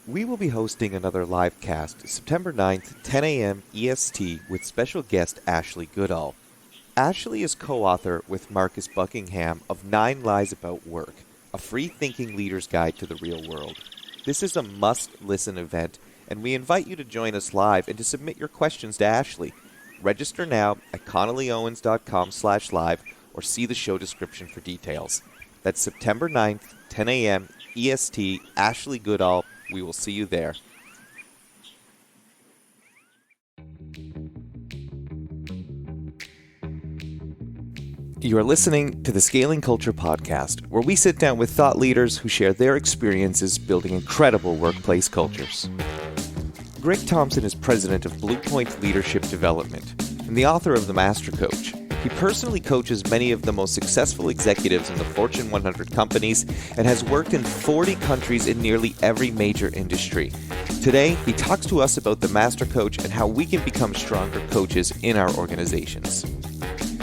We will be hosting another LIVECAST September 9th, 10 a.m. EST with special guest Ashley Goodall. Ashley is co-author with Marcus Buckingham of 9 Lies About Work, a free-thinking leader's guide to the real world. This is a must-listen event, and we invite you to join us live and to submit your questions to Ashley. Register now at connollyowens.com/live or see the show description for details. That's September 9th, 10 a.m. EST, Ashley Goodall. We will see you there. You are listening to the Scaling Culture podcast, where we sit down with thought leaders who share their experiences building incredible workplace cultures. Gregg Thompson is president of Bluepoint Leadership Development and the author of The Master Coach. He personally coaches many of the most successful executives in the Fortune 100 companies and has worked in 40 countries in nearly every major industry. Today, he talks to us about the Master Coach and how we can become stronger coaches in our organizations.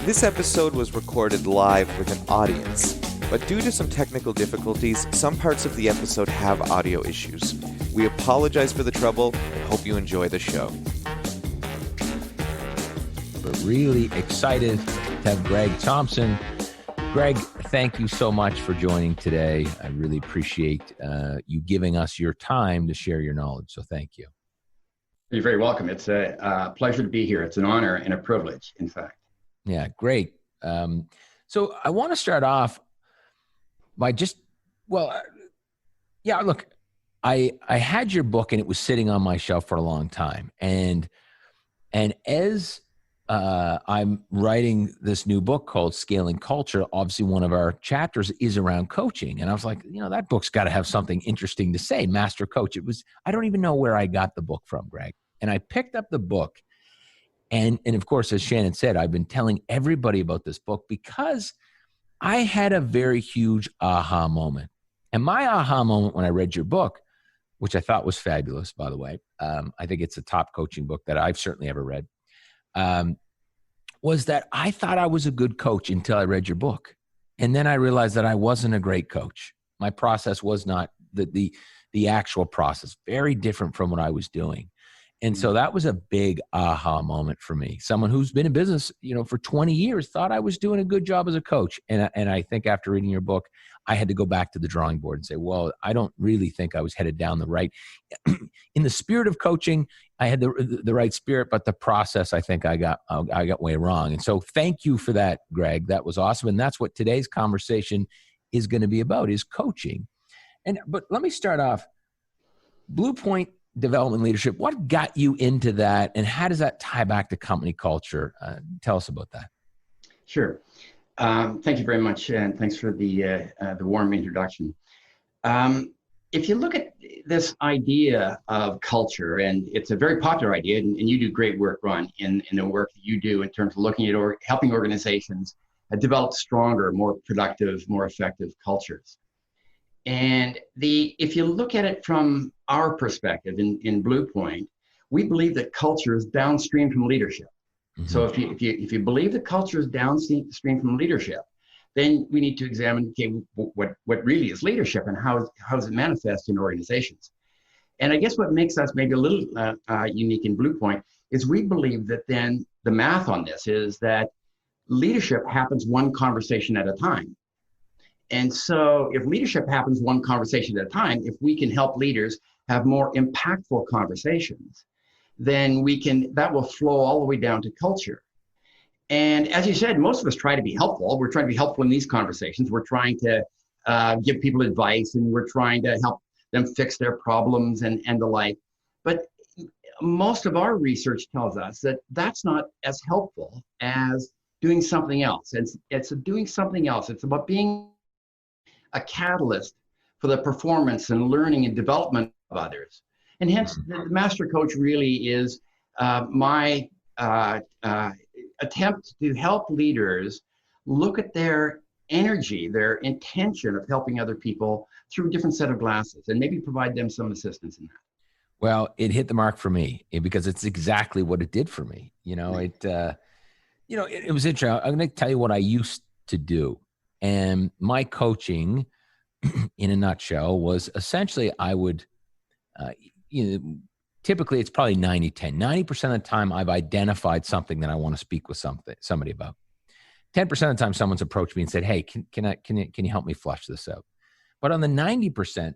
This episode was recorded live with an audience, but due to some technical difficulties, some parts of the episode have audio issues. We apologize for the trouble and hope you enjoy the show. We're really excited to have Gregg Thompson. Gregg, thank you so much for joining today. I really appreciate you giving us your time to share your knowledge, so thank you. You're very welcome. It's a pleasure to be here. It's an honor and a privilege, in fact. Yeah, great. So I want to start off by look, I had your book and it was sitting on my shelf for a long time. And as I'm writing this new book called Scaling Culture, obviously one of our chapters is around coaching. And I was like, that book's got to have something interesting to say, Master Coach. I don't even know where I got the book from, Gregg. And I picked up the book. And of course, as Shannon said, I've been telling everybody about this book because I had a very huge aha moment. And my aha moment when I read your book, which I thought was fabulous, by the way, I think it's a top coaching book that I've certainly ever read, was that I thought I was a good coach until I read your book. And then I realized that I wasn't a great coach. My process was not the actual process, very different from what I was doing. And so that was a big aha moment for me. Someone who's been in business, for 20 years thought I was doing a good job as a coach. And I think after reading your book, I had to go back to the drawing board and say, well, I don't really think I was headed down the right. In the spirit of coaching, I had the right spirit, but the process, I think I got way wrong. And so thank you for that, Gregg. That was awesome. And that's what today's conversation is going to be about, is coaching. But let me start off. Bluepoint Development Leadership, what got you into that, and how does that tie back to company culture? Tell us about that. Sure. Thank you very much, and thanks for the warm introduction. If you look at this idea of culture, and it's a very popular idea, and you do great work, Ron, in the work that you do in terms of looking at helping organizations develop stronger, more productive, more effective cultures. And if you look at it from our perspective in Bluepoint, we believe that culture is downstream from leadership. Mm-hmm. So if you believe that culture is downstream from leadership, then we need to examine, okay, what really is leadership and how does it manifest in organizations? And I guess what makes us maybe a little unique in Bluepoint is we believe that then the math on this is that leadership happens one conversation at a time. And so if leadership happens one conversation at a time, if we can help leaders have more impactful conversations, then that will flow all the way down to culture. And as you said, most of us try to be helpful. We're trying to be helpful in these conversations. We're trying to give people advice, and we're trying to help them fix their problems and the like. But most of our research tells us that that's not as helpful as doing something else. It's doing something else. It's about being a catalyst for the performance and learning and development of others. And hence, the Master Coach really is my attempt to help leaders look at their energy, their intention of helping other people through a different set of glasses, and maybe provide them some assistance in that. Well, it hit the mark for me because it's exactly what it did for me. It was interesting. I'm going to tell you what I used to do. And my coaching, in a nutshell, was essentially I would Typically it's probably 90-10. 90% of the time I've identified something that I want to speak with somebody about. 10% of the time someone's approached me and said, hey, can you help me flush this out? But on the 90%,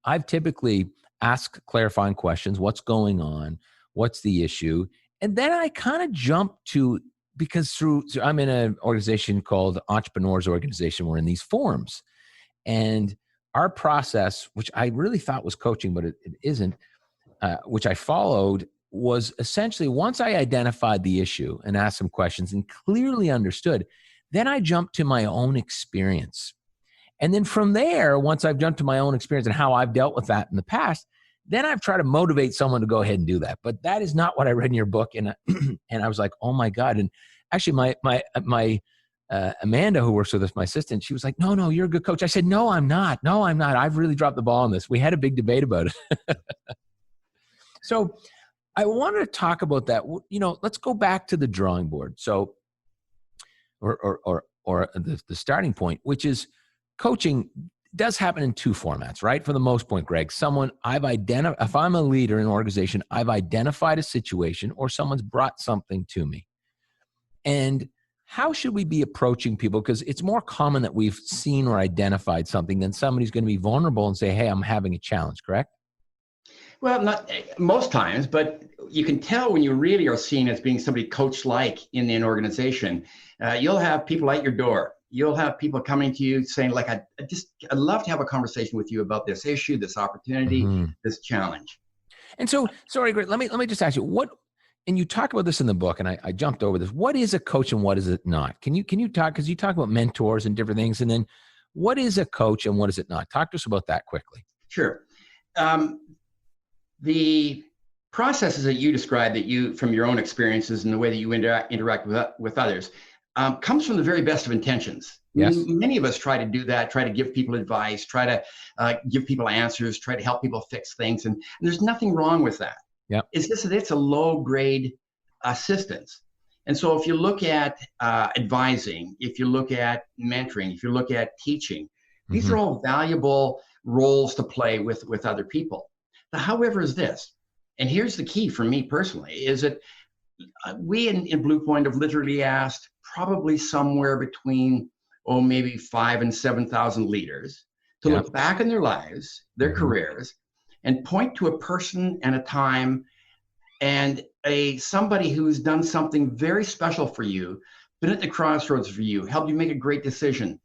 I've typically asked clarifying questions. What's going on? What's the issue? And then I kind of jump to, because I'm in an organization called Entrepreneurs Organization. We're in these forums. And our process, which I really thought was coaching, but it isn't, which I followed, was essentially once I identified the issue and asked some questions and clearly understood, then I jumped to my own experience. And then from there, once I've jumped to my own experience and how I've dealt with that in the past, then I've tried to motivate someone to go ahead and do that. But that is not what I read in your book. And and I was like, oh my God. And actually my Amanda, who works with us, my assistant, she was like, no, you're a good coach. I said, no, I'm not. I've really dropped the ball on this. We had a big debate about it. So I wanted to talk about that. Let's go back to the drawing board. So, or the starting point, which is coaching does happen in two formats, right? For the most part, Greg, if I'm a leader in an organization, I've identified a situation or someone's brought something to me. And how should we be approaching people? Because it's more common that we've seen or identified something than somebody's going to be vulnerable and say, hey, I'm having a challenge, correct? Well, not most times, but you can tell when you really are seen as being somebody coach-like in an organization. You'll have people at your door. You'll have people coming to you saying, like, I'd love to have a conversation with you about this issue, this opportunity, this challenge. And so, sorry, Greg, let me just ask you, and you talk about this in the book, and I jumped over this. What is a coach and what is it not? Can you talk, because you talk about mentors and different things, and then what is a coach and what is it not? Talk to us about that quickly. Sure. The processes that you describe, from your own experiences and the way that you interact with others, comes from the very best of intentions. Yes. Many of us try to do that, try to give people advice, try to give people answers, try to help people fix things. And there's nothing wrong with that. Yeah. It's just that it's a low grade assistance. And so if you look at advising, if you look at mentoring, if you look at teaching, these are all valuable roles to play with other people. The however is this, and here's the key for me personally, is that we in Bluepoint have literally asked probably somewhere between, maybe 5,000 and 7,000 leaders to look back in their lives, their careers, and point to a person and a time and somebody who's done something very special for you, been at the crossroads for you, helped you make a great decision,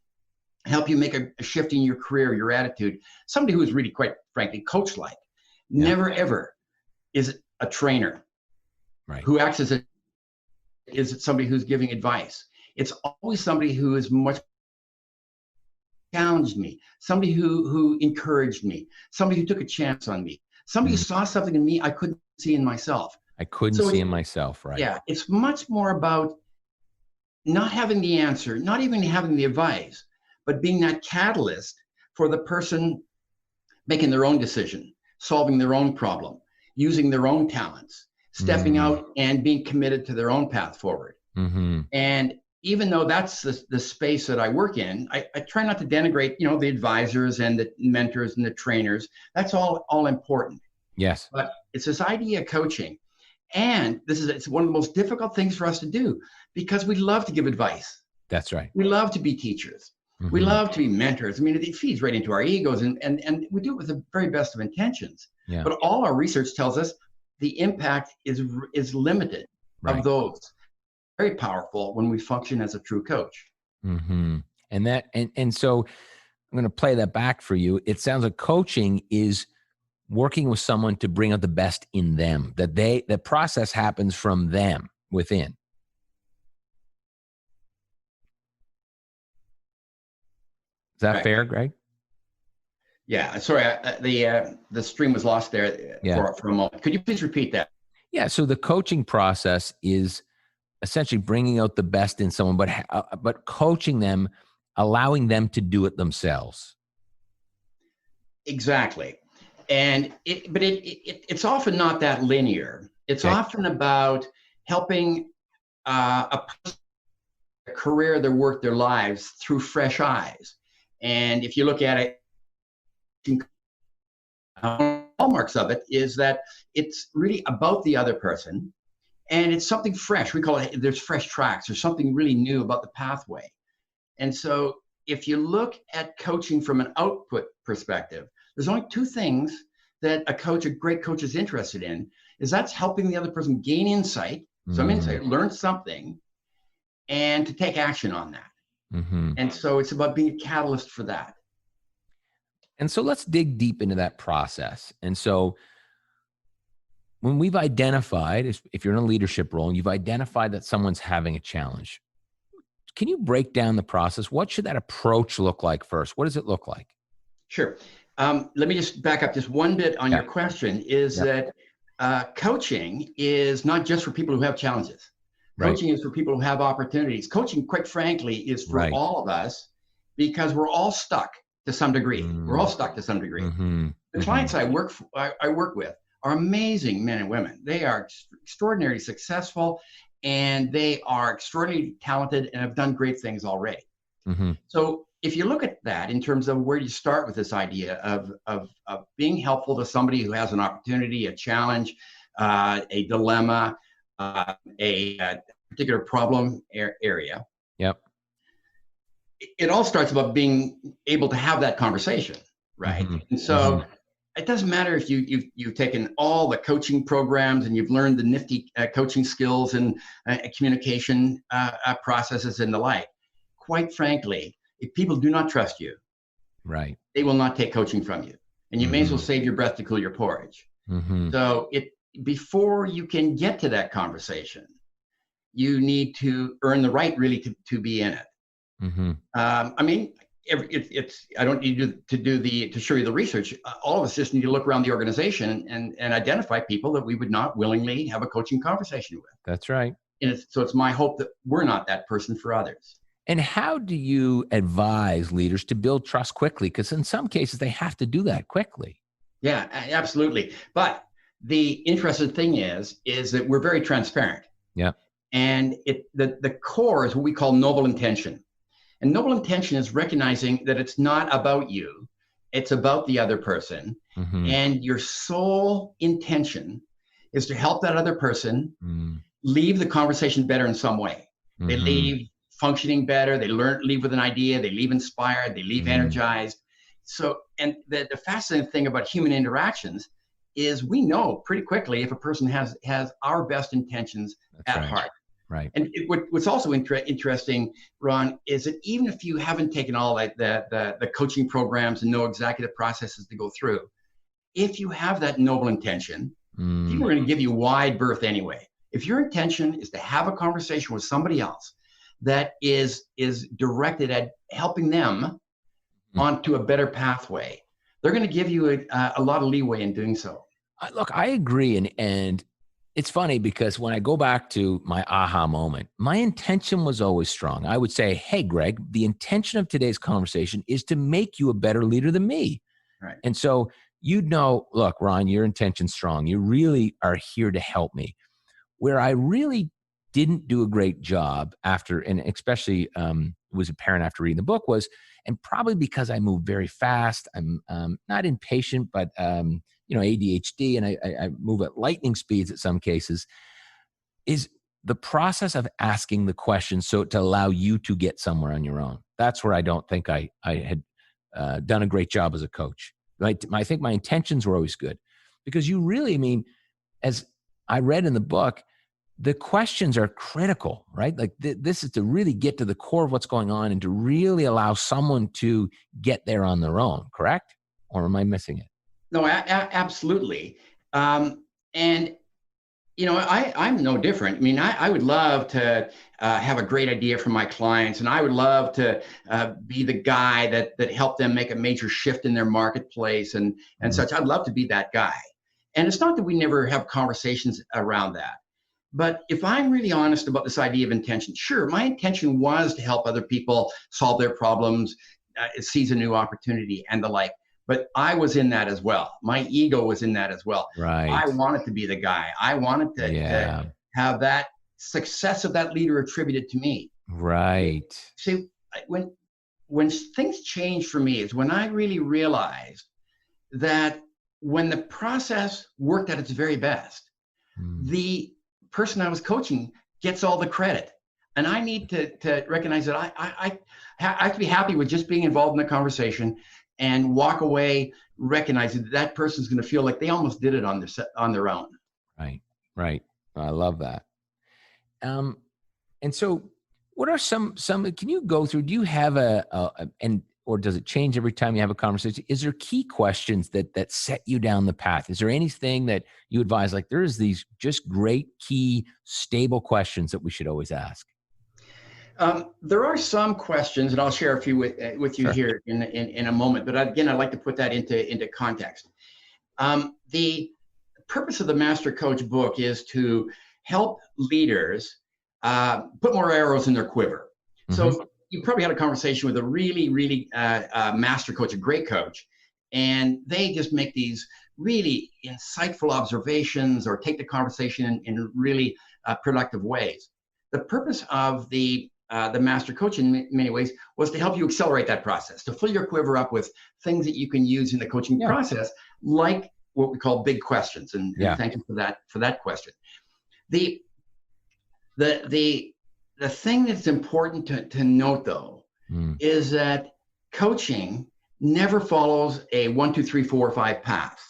help you make a shift in your career, your attitude, somebody who is really, quite frankly, coach-like. Never, ever is a trainer who acts as is somebody who's giving advice. It's always somebody who is much challenged me, somebody who encouraged me, somebody who took a chance on me, somebody who saw something in me I couldn't see in myself. See in myself, right? Yeah, it's much more about not having the answer, not even having the advice, but being that catalyst for the person making their own decision, solving their own problem, using their own talents, stepping out and being committed to their own path forward. And even though that's the space that I work in, I try not to denigrate, the advisors and the mentors and the trainers. That's all important. Yes. But it's this idea of coaching. And it's one of the most difficult things for us to do because we love to give advice. That's right. We love to be teachers. We love to be mentors. I mean, it feeds right into our egos, and we do it with the very best of intentions. Yeah. But all our research tells us the impact is limited of those. Very powerful when we function as a true coach. And so I'm going to play that back for you. It sounds like coaching is working with someone to bring out the best in them, that the process happens from them within. Is that fair, Greg? Yeah. Sorry, the stream was lost there for a moment. Could you please repeat that? Yeah. So the coaching process is essentially bringing out the best in someone, but coaching them, allowing them to do it themselves. Exactly. And it's often not that linear. It's often about helping a person, their career, their work, their lives through fresh eyes. And if you look at it, hallmarks of it is that it's really about the other person, and it's something fresh. We call it, there's fresh tracks. There's something really new about the pathway. And so if you look at coaching from an output perspective, there's only two things that a great coach is interested in, is that's helping the other person gain insight, some insight, learn something, and to take action on that. And so it's about being a catalyst for that. And so let's dig deep into that process. And so when we've identified, if you're in a leadership role and you've identified that someone's having a challenge, can you break down the process? What should that approach look like first? What does it look like? Sure. Let me just back up just one bit on your question, is that coaching is not just for people who have challenges. Coaching is for people who have opportunities. Coaching, quite frankly, is for all of us, because we're all stuck to some degree. We're all stuck to some degree. The clients I work with are amazing men and women. They are extraordinarily successful, and they are extraordinarily talented and have done great things already. So if you look at that in terms of where you start with this idea of being helpful to somebody who has an opportunity, a challenge, a dilemma, a particular problem area. It all starts about being able to have that conversation, right? And so it doesn't matter if you've taken all the coaching programs and you've learned the nifty coaching skills and communication processes and the like. Quite frankly, if people do not trust you, they will not take coaching from you, and you may as well save your breath to cool your porridge. So before you can get to that conversation, you need to earn the right really to be in it. I mean, I don't need to show you the research. All of us just need to look around the organization and identify people that we would not willingly have a coaching conversation with. That's right. And so it's my hope that we're not that person for others. And how do you advise leaders to build trust quickly? Because in some cases, they have to do that quickly. Yeah, absolutely. But the interesting thing is that we're very transparent. And the core is what we call noble intention. And noble intention is recognizing that it's not about you, it's about the other person. And your sole intention is to help that other person leave the conversation better in some way. They leave functioning better, they leave with an idea, they leave inspired, they leave energized. So, and the fascinating thing about human interactions is we know pretty quickly if a person has our best intentions at heart. And what's also interesting, Ron, is that even if you haven't taken all the coaching programs and know exactly the processes to go through, if you have that noble intention, people are going to give you wide berth anyway. If your intention is to have a conversation with somebody else that is directed at helping them onto a better pathway, they're going to give you a lot of leeway in doing so. Look, I agree. And it's funny because when I go back to my aha moment, my intention was always strong. I would say, hey, Gregg, the intention of today's conversation is to make you a better leader than me. And so you'd know, look, Ron, your intention's strong. You really are here to help me. Where I really didn't do a great job after, and especially was apparent after reading the book was, and probably because I move very fast, I'm not impatient, but ADHD, and I move at lightning speeds at some cases, is the process of asking the question so to allow you to get somewhere on your own. That's where I don't think I had done a great job as a coach. Right? I think my intentions were always good, because you really, I mean, as I read in the book, the questions are critical, right? Like this is to really get to the core of what's going on and to really allow someone to get there on their own, correct? Or am I missing it? No, absolutely. And, I'm no different. I mean, I would love to have a great idea from my clients, and I would love to be the guy that helped them make a major shift in their marketplace and such. I'd love to be that guy. And it's not that we never have conversations around that. But if I'm really honest about this idea of intention, sure, my intention was to help other people solve their problems, seize a new opportunity and the like. But I was in that as well. My ego was in that as well. I wanted to be the guy. I wanted to have that success of that leader attributed to me. See, when things changed for me is when I really realized that when the process worked at its very best, the person I was coaching gets all the credit. And I need to recognize that I have to be happy with just being involved in the conversation and walk away recognizing that that person's going to feel like they almost did it on their own. Right, right. I love that. And so what are some, can you go through, do you have or does it change every time you have a conversation? Is there key questions that set you down the path? Is there anything that you advise, like there's these just great key stable questions that we should always ask? There are some questions, and I'll share a few with you here in a moment. But again, I'd like to put that into context. The purpose of the Master Coach book is to help leaders put more arrows in their quiver. Mm-hmm. So you probably had a conversation with a really master coach, a great coach, and they just make these really insightful observations or take the conversation in really productive ways. The purpose of the master coach in many ways was to help you accelerate that process, to fill your quiver up with things that you can use in the coaching process, like what we call big questions. And thank you for that question. The thing that's important to note, though, is that coaching never follows a 1, 2, 3, 4, 5 path.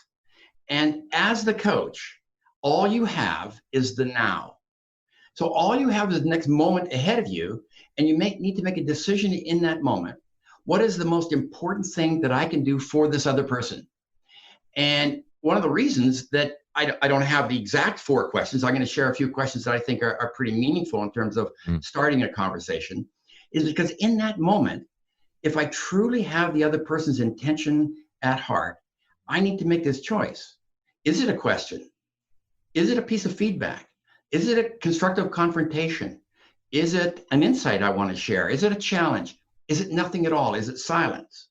And as the coach, all you have is the now. So all you have is the next moment ahead of you, and you need to make a decision in that moment. What is the most important thing that I can do for this other person? And one of the reasons that I don't have the exact 4 questions, I'm going to share a few questions that I think are pretty meaningful in terms of starting a conversation, is because in that moment, if I truly have the other person's intention at heart, I need to make this choice. Is it a question? Is it a piece of feedback? Is it a constructive confrontation? Is it an insight I want to share? Is it a challenge? Is it nothing at all? Is it silence?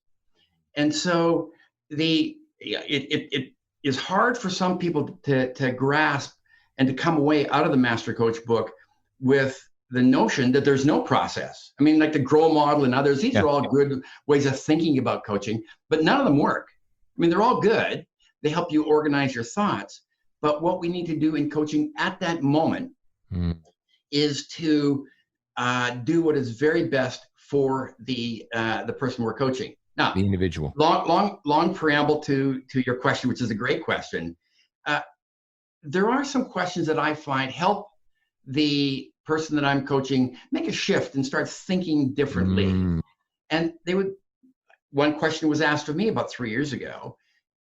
And so it is hard for some people to grasp and to come away out of the Master Coach book with the notion that there's no process. I mean, like the Grow model and others, these are all good ways of thinking about coaching, but none of them work. I mean, they're all good. They help you organize your thoughts. But what we need to do in coaching at that moment is to do what is very best for the person we're coaching. Now, the individual. Long preamble to your question, which is a great question. There are some questions that I find help the person that I'm coaching make a shift and start thinking differently. And one question was asked of me about 3 years ago,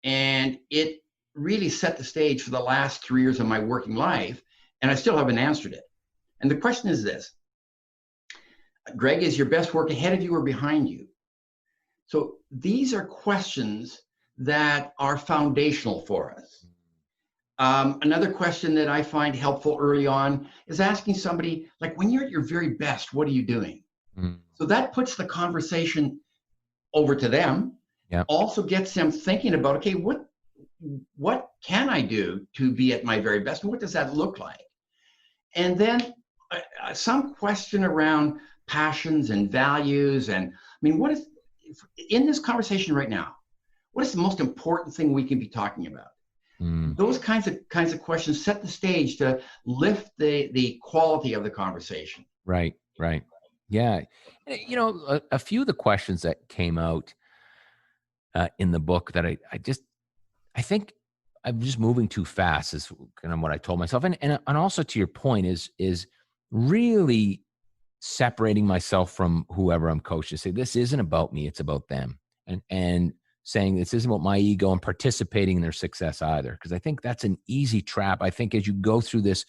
and it really set the stage for the last 3 years of my working life, and I still haven't answered it. And the question is this: Gregg, is your best work ahead of you or behind you? So these are questions that are foundational for us. Another question that I find helpful early on is asking somebody, like, when you're at your very best, what are you doing? So that puts the conversation over to them. Also gets them thinking about, okay, what can I do to be at my very best? And what does that look like? And then some question around passions and values. And I mean, what is, in this conversation right now, what is the most important thing we can be talking about? Those kinds of questions set the stage to lift the quality of the conversation. Right. Yeah. You know, a few of the questions that came out in the book that I think I'm just moving too fast is kind of what I told myself. And also to your point is really separating myself from whoever I'm coaching. Say, this isn't about me, it's about them. And saying this isn't about my ego and participating in their success either. Because I think that's an easy trap. I think as you go through this,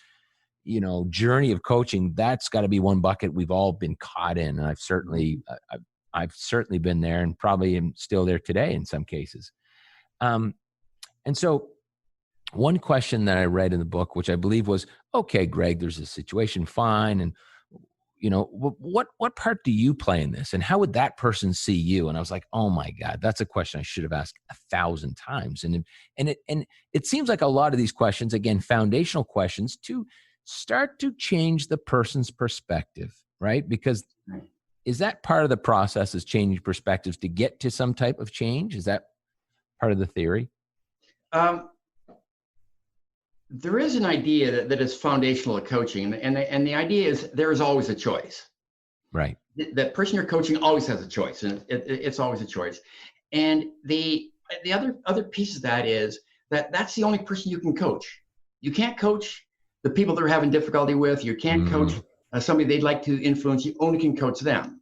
journey of coaching, that's got to be one bucket we've all been caught in. And I've certainly been there, and probably am still there today in some cases. And so one question that I read in the book, which I believe was, okay, Gregg, there's a situation, fine. And, what part do you play in this? And how would that person see you? And I was like, oh my God, that's a question I should have asked 1,000 times. And it seems like a lot of these questions, again, foundational questions, to start to change the person's perspective, right? Because is that part of the process, is changing perspectives to get to some type of change? Is that part of the theory? There is an idea that is foundational to coaching, and the idea is there is always a choice. Right. The person you're coaching always has a choice, and it's always a choice. And the other piece of that is that's the only person you can coach. You can't coach the people they're having difficulty with. You can't coach somebody they'd like to influence. You only can coach them.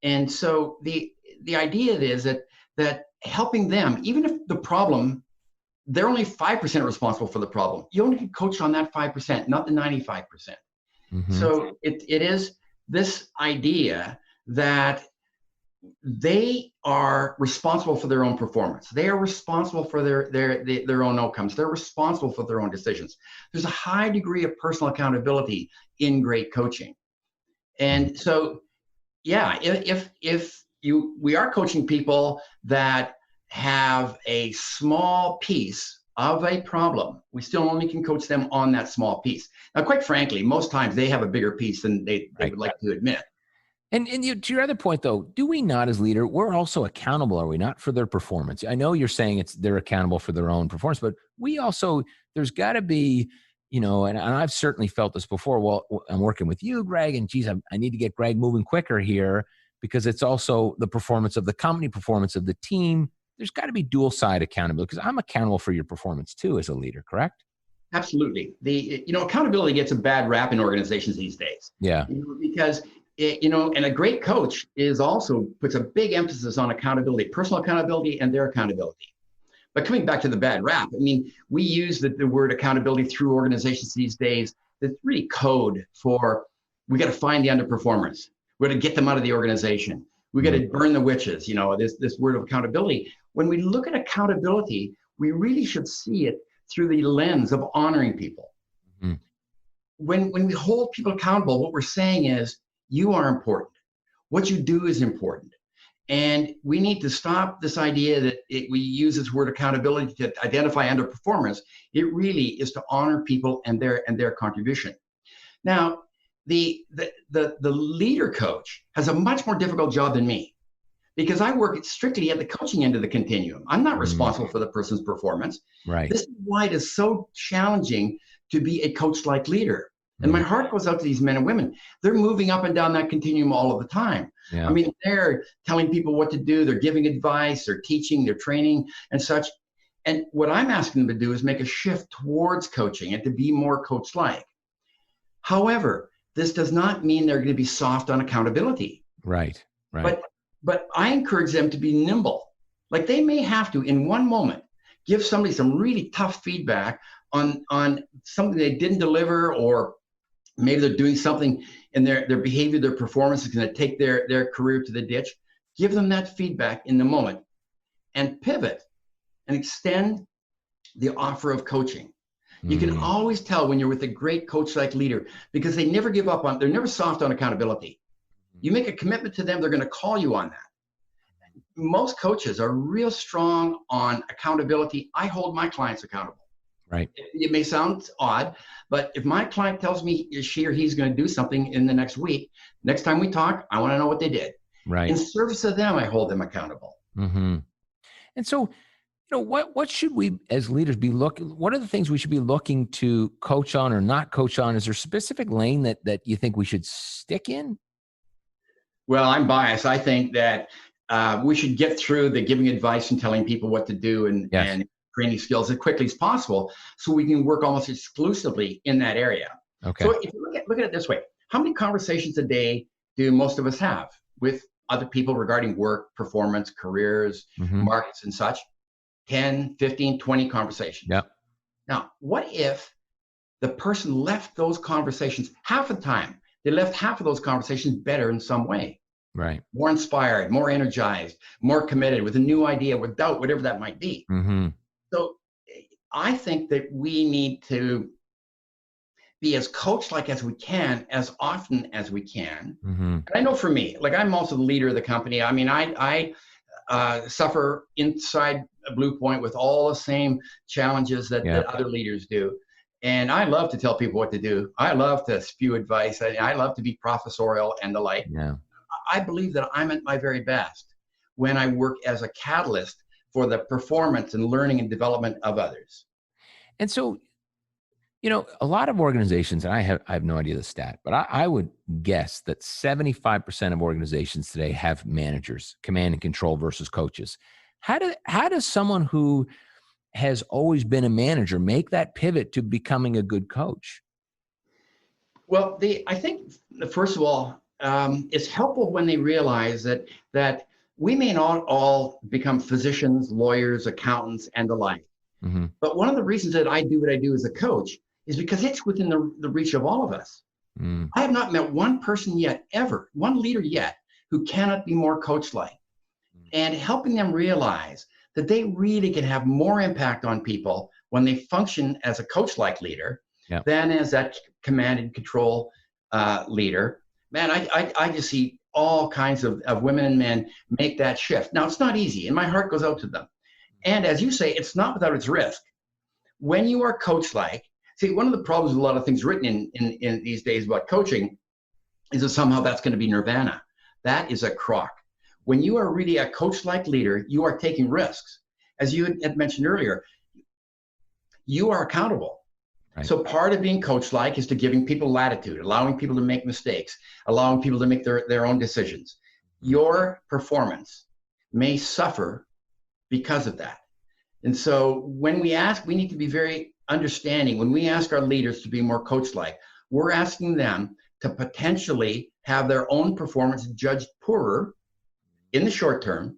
And so the idea is that helping them, even if the problem, they're only 5% responsible for the problem. You only can coach on that 5%, not the 95%. So it is this idea that they are responsible for their own performance. They are responsible for their own outcomes. They're responsible for their own decisions. There's a high degree of personal accountability in great coaching. And so, yeah, if we are coaching people that have a small piece of a problem, we still only can coach them on that small piece. Now, quite frankly, most times they have a bigger piece than they would like to admit. And to your other point, though, do we not, as leader, we're also accountable, are we not, for their performance? I know you're saying they're accountable for their own performance, but we also, there's got to be, and I've certainly felt this before. Well, I'm working with you, Gregg, and geez, I need to get Gregg moving quicker here because it's also the performance of the company, performance of the team. There's got to be dual side accountability because I'm accountable for your performance too as a leader, correct? Absolutely. Accountability gets a bad rap in organizations these days. Yeah. Because and a great coach puts a big emphasis on accountability, personal accountability and their accountability. But coming back to the bad rap, we use the word accountability through organizations these days. That's really code for, we got to find the underperformers. We got to get them out of the organization. We got to burn the witches, this word of accountability. When we look at accountability, we really should see it through the lens of honoring people. When we hold people accountable, what we're saying is, you are important. What you do is important. And we need to stop this idea that we use this word accountability to identify underperformers. It really is to honor people and their contribution. Now, the leader coach has a much more difficult job than me because I work strictly at the coaching end of the continuum. I'm not responsible for the person's performance. Right. This is why it is so challenging to be a coach-like leader. And my heart goes out to these men and women. They're moving up and down that continuum all of the time. Yeah. They're telling people what to do. They're giving advice. They're teaching. They're training and such. And what I'm asking them to do is make a shift towards coaching and to be more coach-like. However, this does not mean they're going to be soft on accountability. Right. But I encourage them to be nimble. Like they may have to, in one moment, give somebody some really tough feedback on something they didn't deliver, or maybe they're doing something in their behavior, their performance is going to take their career to the ditch. Give them that feedback in the moment and pivot and extend the offer of coaching. You can always tell when you're with a great coach-like leader because they never give up they're never soft on accountability. You make a commitment to them, they're going to call you on that. Most coaches are real strong on accountability. I hold my clients accountable. Right. It may sound odd, but if my client tells me she or he's going to do something in the next week, next time we talk, I want to know what they did. Right. In service of them, I hold them accountable. And so, what should we as leaders be looking? What are the things we should be looking to coach on or not coach on? Is there a specific lane that you think we should stick in? Well, I'm biased. I think that we should get through the giving advice and telling people what to do and training skills as quickly as possible so we can work almost exclusively in that area. Okay. So if you look at it this way, how many conversations a day do most of us have with other people regarding work, performance, careers, markets and such? 10, 15, 20 conversations. Yep. Now, what if the person left those conversations half the time? They left half of those conversations better in some way. Right. More inspired, more energized, more committed with a new idea, with doubt, whatever that might be. So I think that we need to be as coach-like as we can, as often as we can. And I know for me, like I'm also the leader of the company. I suffer inside Bluepoint with all the same challenges that other leaders do. And I love to tell people what to do. I love to spew advice. I love to be professorial and the like. Yeah. I believe that I'm at my very best when I work as a catalyst for the performance and learning and development of others. And so, a lot of organizations, and I have no idea the stat, but I would guess that 75% of organizations today have managers, command and control versus coaches. How does someone who has always been a manager make that pivot to becoming a good coach? Well, I think, first of all, it's helpful when they realize that we may not all become physicians, lawyers, accountants, and the like. Mm-hmm. But one of the reasons that I do what I do as a coach is because it's within the reach of all of us. Mm. I have not met one person yet, ever, one leader yet, who cannot be more coach-like. And helping them realize that they really can have more impact on people when they function as a coach-like leader than as that command and control leader. Man, I just see all kinds of women and men make that shift. Now, it's not easy, and my heart goes out to them. And as you say, it's not without its risk. When you are coach-like, see, one of the problems with a lot of things written in these days about coaching is that somehow that's going to be nirvana. That is a crock. When you are really a coach-like leader, you are taking risks. As you had mentioned earlier, you are accountable. Right. So part of being coach-like is to giving people latitude, allowing people to make mistakes, allowing people to make their own decisions. Your performance may suffer because of that. And so when we need to be very understanding. When we ask our leaders to be more coach-like, we're asking them to potentially have their own performance judged poorer in the short term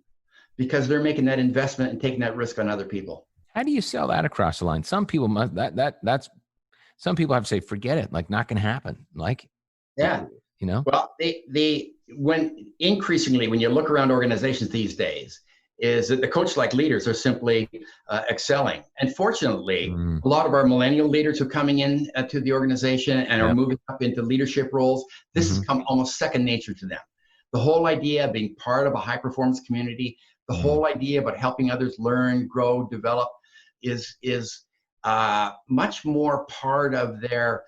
because they're making that investment and taking that risk on other people. How do you sell that across the line? Some people some people have to say, forget it, like not going to happen. Like, Well, when you look around organizations these days, is that the coach-like leaders are simply excelling. And fortunately, a lot of our millennial leaders are coming in to the organization and are moving up into leadership roles. This has come almost second nature to them. The whole idea of being part of a high-performance community, the whole idea about helping others learn, grow, develop is much more part of their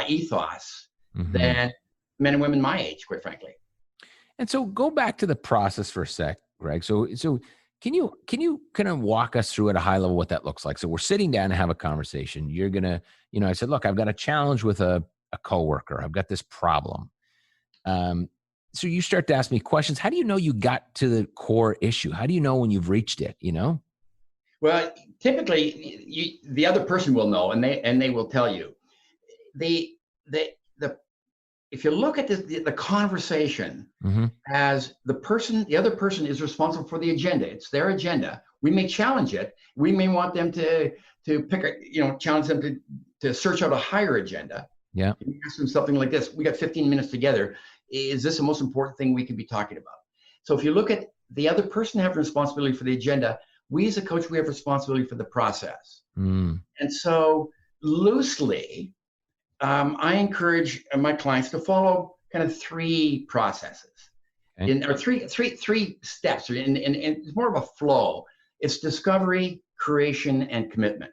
ethos than men and women my age, quite frankly. And so go back to the process for a sec, Greg. So can you kind of walk us through at a high level what that looks like? So we're sitting down to have a conversation. You're going to, I said, look, I've got a challenge with a coworker. I've got this problem. So you start to ask me questions. How do you know you got to the core issue? How do you know when you've reached it, Well, typically the other person will know, and they will tell you. If you look at the conversation as the other person is responsible for the agenda. It's their agenda. We may challenge it. We may want them to challenge them to search out a higher agenda. Yeah. You ask them something like this: we got 15 minutes together. Is this the most important thing we could be talking about? So if you look at the other person having responsibility for the agenda, we as a coach, we have responsibility for the process. And so loosely, I encourage my clients to follow kind of three processes, or three steps, and it's more of a flow. It's discovery, creation, and commitment.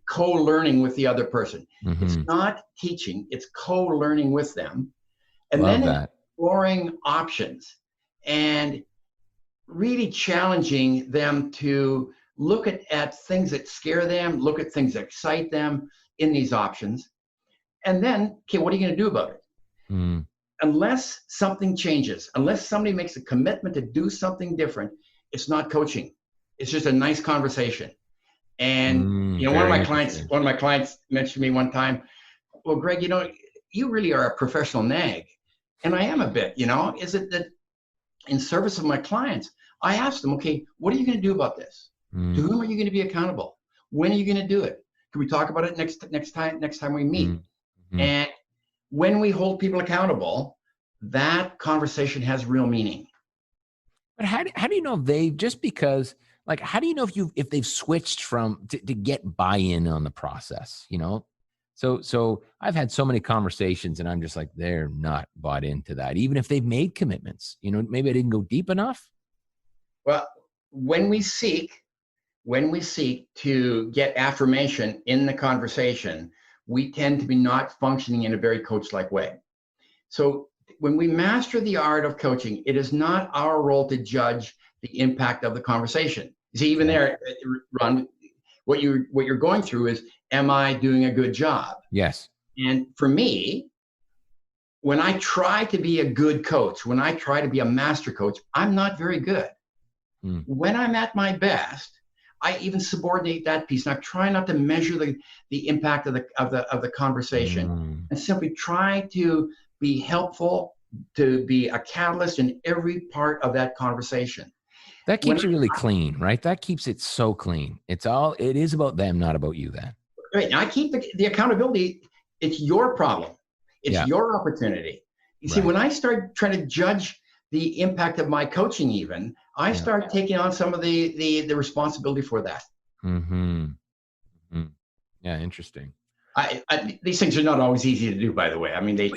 Co-learning with the other person. It's not teaching; it's co-learning with them, and then exploring options and really challenging them to look at things that scare them, look at things that excite them in these options. And then, okay, what are you going to do about it? Unless something changes, unless somebody makes a commitment to do something different, it's not coaching. It's just a nice conversation. And one of my clients mentioned to me one time, well, Greg, you really are a professional nag. And I am a bit, is it that in service of my clients, I asked them, okay, what are you going to do about this? To whom are you going to be accountable? When are you going to do it? Can we talk about it next time we meet? And when we hold people accountable, that conversation has real meaning. But how do you know how do you know if they've switched to get buy-in on the process, So I've had so many conversations and I'm just like, they're not bought into that. Even if they've made commitments, maybe I didn't go deep enough. Well, when we seek to get affirmation in the conversation, we tend to be not functioning in a very coach-like way. So when we master the art of coaching, it is not our role to judge the impact of the conversation. You see, even there, Ron, what you're going through is, am I doing a good job? Yes. And for me, when I try to be a good coach, when I try to be a master coach, I'm not very good. When I'm at my best, I even subordinate that piece, and I try not to measure the impact of the conversation, and simply try to be helpful, to be a catalyst in every part of that conversation. That keeps you really clean, right? That keeps it so clean. It is about them, not about you then. Right. And I keep the accountability. It's your problem. It's your opportunity. You see, when I start trying to judge the impact of my coaching, even, I start taking on some of the responsibility for that. Yeah, interesting. These things are not always easy to do, by the way. I mean,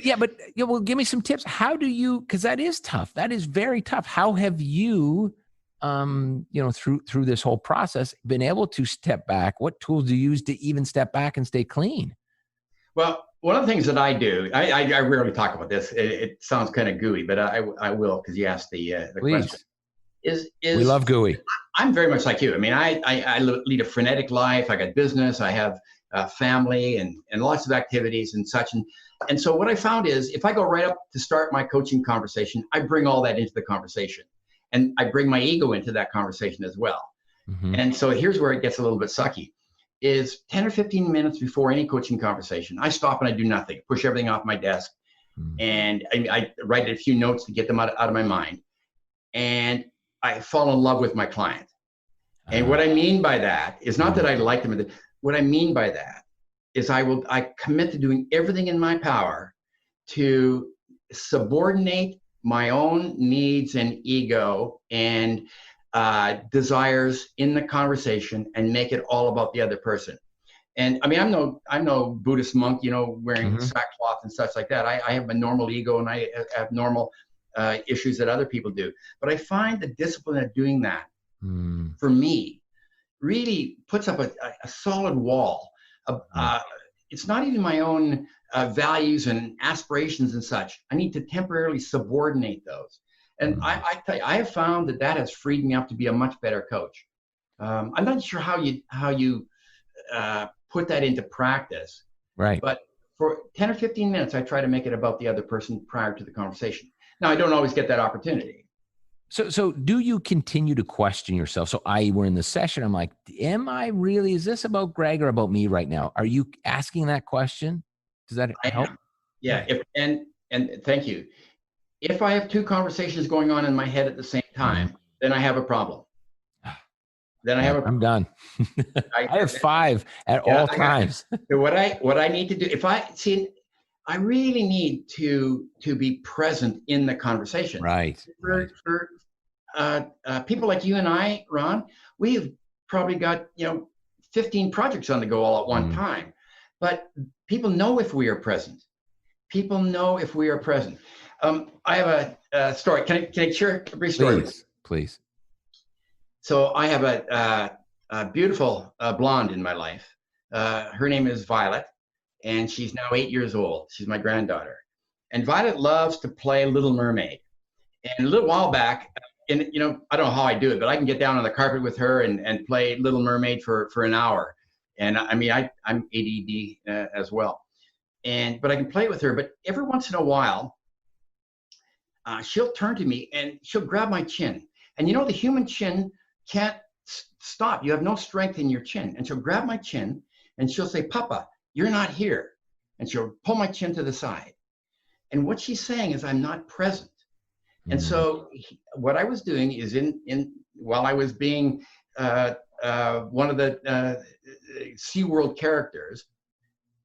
well, give me some tips. How do you, because that is tough. That is very tough. How have you, through this whole process, been able to step back? What tools do you use to even step back and stay clean? Well, one of the things that I do, I rarely talk about this. It sounds kind of gooey, but I will, because you asked the question. We love gooey. I'm very much like you. I mean, I lead a frenetic life. I got business. I have family and lots of activities and such. And so what I found is, if I go right up to start my coaching conversation, I bring all that into the conversation. And I bring my ego into that conversation as well. And so here's where it gets a little bit sucky. Is 10 or 15 minutes before any coaching conversation, I stop and I do nothing, push everything off my desk. And I write a few notes to get them out of my mind. And I fall in love with my client. And what I mean by that is not that I like them. What I mean by that is I commit to doing everything in my power to subordinate my own needs and ego and desires in the conversation and make it all about the other person. And I mean, I'm no Buddhist monk, wearing sackcloth and such like that. I have a normal ego, and I have normal issues that other people do. But I find the discipline of doing that, for me, really puts up a solid wall. It's not even my own values and aspirations and such. I need to temporarily subordinate those. And I tell you, I have found that has freed me up to be a much better coach. I'm not sure how you put that into practice. Right. But for 10 or 15 minutes, I try to make it about the other person prior to the conversation. Now, I don't always get that opportunity. So do you continue to question yourself? So we're in the session. I'm like, is this about Gregg or about me right now? Are you asking that question? Does that help? Yeah. And thank you. If I have two conversations going on in my head at the same time, then I have a problem. I'm done. I have 5 at all times. So what I need to do, I really need to be present in the conversation. Right. For people like you and I, Ron, we've probably got 15 projects on the go all at one time. But people know if we are present. People know if we are present. I have a story. Can I share a brief story? Please. So I have a beautiful blonde in my life. Her name is Violet, and she's now 8 years old. She's my granddaughter. And Violet loves to play Little Mermaid. And a little while back, I don't know how I do it, but I can get down on the carpet with her and play Little Mermaid for an hour. And I mean, I'm ADD as well. But I can play with her. But every once in a while, she'll turn to me and she'll grab my chin. And the human chin can't stop. You have no strength in your chin. And she'll grab my chin and she'll say, "Papa, you're not here." And she'll pull my chin to the side. And what she's saying is, I'm not present. And so what I was doing is while I was being one of the SeaWorld characters,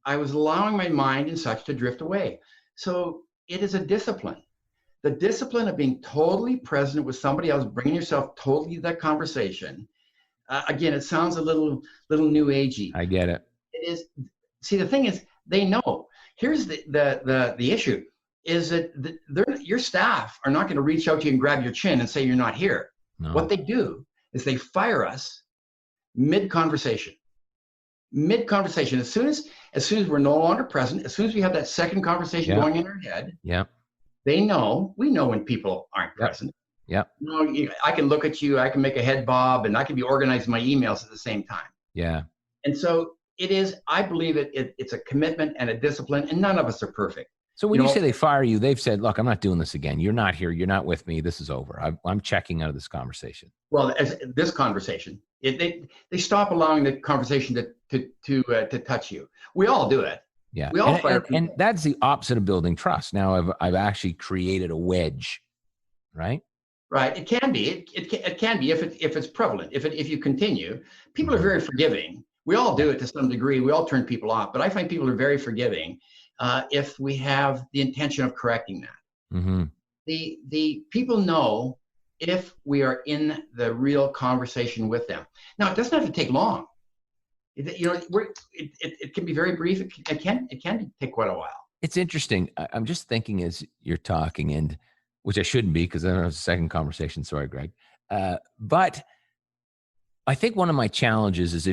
I was allowing my mind and such to drift away. So it is a discipline. The discipline of being totally present with somebody else, bringing yourself totally to that conversation. Again, it sounds a little new agey. I get it. It is. See, the thing is, they know. Here's the issue: is that your staff are not going to reach out to you and grab your chin and say you're not here. No. What they do is they fire us mid-conversation. Mid-conversation, as soon as we're no longer present, as soon as we have that second conversation going in our head, we know when people aren't present. Yep. I can look at you, I can make a head bob, and I can be organizing my emails at the same time. Yeah. And so it is, I believe it's a commitment and a discipline, and none of us are perfect. So when you say they fire you, they've said, look, I'm not doing this again. You're not here. You're not with me. This is over. I'm checking out of this conversation. Well, as this conversation, they stop allowing the conversation to touch you. We all do it. Yeah. We all fire people. And that's the opposite of building trust. Now I've actually created a wedge, right? Right. It can be. It can be if it's prevalent. If you continue, people are very forgiving. We all do it to some degree. We all turn people off, but I find people are very forgiving if we have the intention of correcting that. Mm-hmm. The people know if we are in the real conversation with them. Now, it doesn't have to take long. It can be very brief. It can take quite a while. It's interesting. I'm just thinking as you're talking, and which I shouldn't be because I don't have a second conversation. Sorry, Greg. But I think one of my challenges is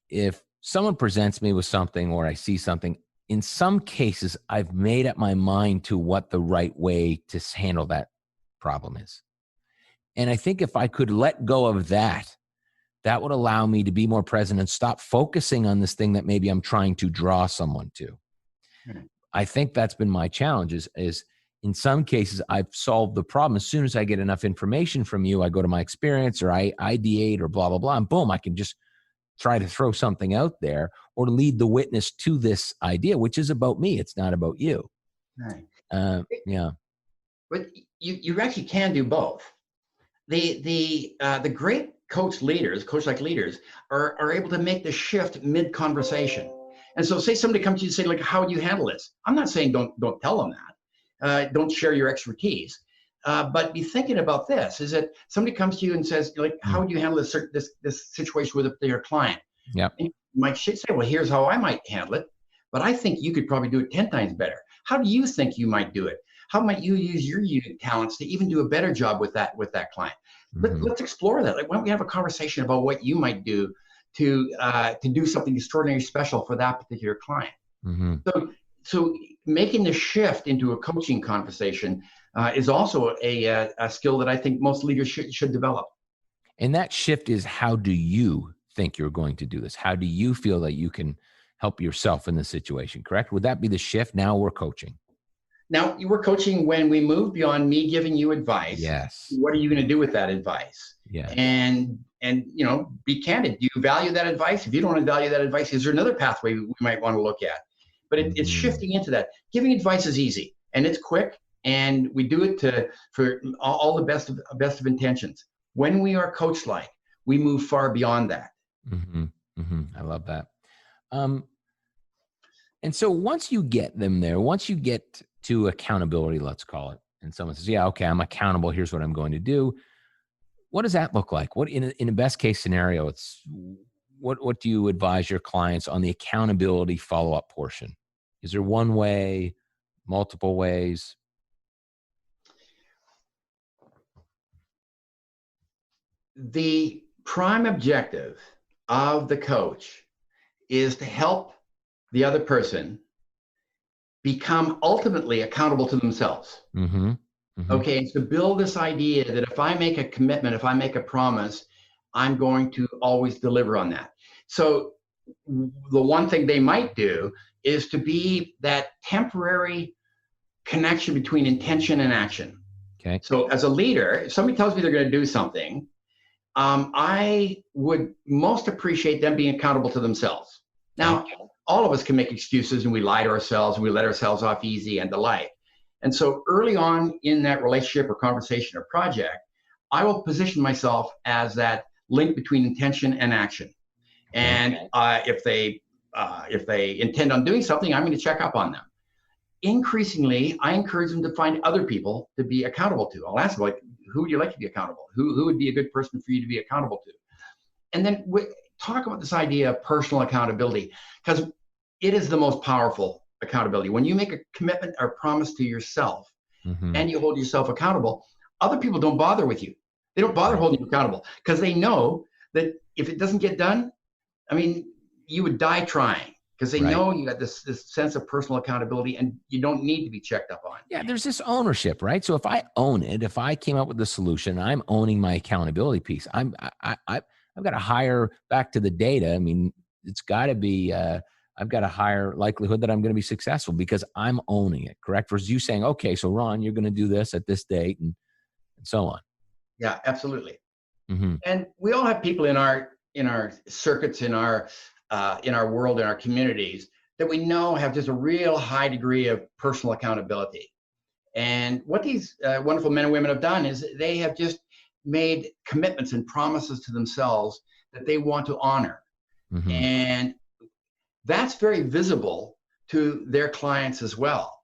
if someone presents me with something or I see something, in some cases, I've made up my mind to what the right way to handle that problem is. And I think if I could let go of that, that would allow me to be more present and stop focusing on this thing that maybe I'm trying to draw someone to. I think that's been my challenge is in some cases, I've solved the problem. As soon as I get enough information from you, I go to my experience or I ideate or blah, blah, blah, and boom, I can just try to throw something out there or lead the witness to this idea, which is about me. It's not about you. Right. Yeah. But you actually can do both. The great coach-like leaders are able to make the shift mid-conversation. And so say somebody comes to you and say, like, how do you handle this? I'm not saying don't tell them that. Don't share your expertise. But be thinking about this, is that somebody comes to you and says, like, how would you handle this situation with your client? Yeah. You might say, well, here's how I might handle it, but I think you could probably do it 10 times better. How do you think you might do it? How might you use your unique talents to even do a better job with that client? Let's explore that. Like, why don't we have a conversation about what you might do to do something extraordinary special for that particular client? Mm-hmm. So making the shift into a coaching conversation is also a skill that I think most leaders should develop. And that shift is, how do you think you're going to do this? How do you feel that you can help yourself in this situation, correct? Would that be the shift? Now we're coaching. Now we're coaching when we move beyond me giving you advice. Yes. What are you going to do with that advice? Yeah. And be candid. Do you value that advice? If you don't value that advice, is there another pathway we might want to look at? But it's shifting into that. Giving advice is easy and it's quick, and we do it for all the best of intentions. When we are coach-like, we move far beyond that. Mm-hmm. Mm-hmm. I love that. And so once you get them there, once you get to accountability, let's call it, and someone says, yeah, okay, I'm accountable. Here's what I'm going to do. What does that look like? What in a best case scenario, what do you advise your clients on the accountability follow-up portion? Is there one way, multiple ways? The prime objective of the coach is to help the other person become ultimately accountable to themselves. Mm-hmm. Mm-hmm. Okay, it's to build this idea that if I make a commitment, if I make a promise, I'm going to always deliver on that. So the one thing they might do is to be that temporary connection between intention and action. Okay. So as a leader, if somebody tells me they're going to do something, I would most appreciate them being accountable to themselves. Now, all of us can make excuses and we lie to ourselves and we let ourselves off easy and the like. And so early on in that relationship or conversation or project, I will position myself as that link between intention and action. And if they intend on doing something, I'm going to check up on them. Increasingly, I encourage them to find other people to be accountable to. I'll ask them, like, who would you like to be accountable? Who would be a good person for you to be accountable to? And then we talk about this idea of personal accountability, because it is the most powerful accountability. When you make a commitment or promise to yourself, mm-hmm. and you hold yourself accountable, other people don't bother with you. They don't bother holding you accountable because they know that if it doesn't get done, I mean, you would die trying, because they know you got this sense of personal accountability, and you don't need to be checked up on. Yeah, there's this ownership, right? So if I own it, if I came up with the solution, I'm owning my accountability piece. I've got a higher, back to the data. I mean, it's got to be, I've got a higher likelihood that I'm going to be successful because I'm owning it, correct? Versus you saying, okay, so Ron, you're going to do this at this date and so on. Yeah, absolutely. Mm-hmm. And we all have people in our circuits, in our world, in our communities that we know have just a real high degree of personal accountability. And what these wonderful men and women have done is they have just made commitments and promises to themselves that they want to honor. Mm-hmm. And that's very visible to their clients as well.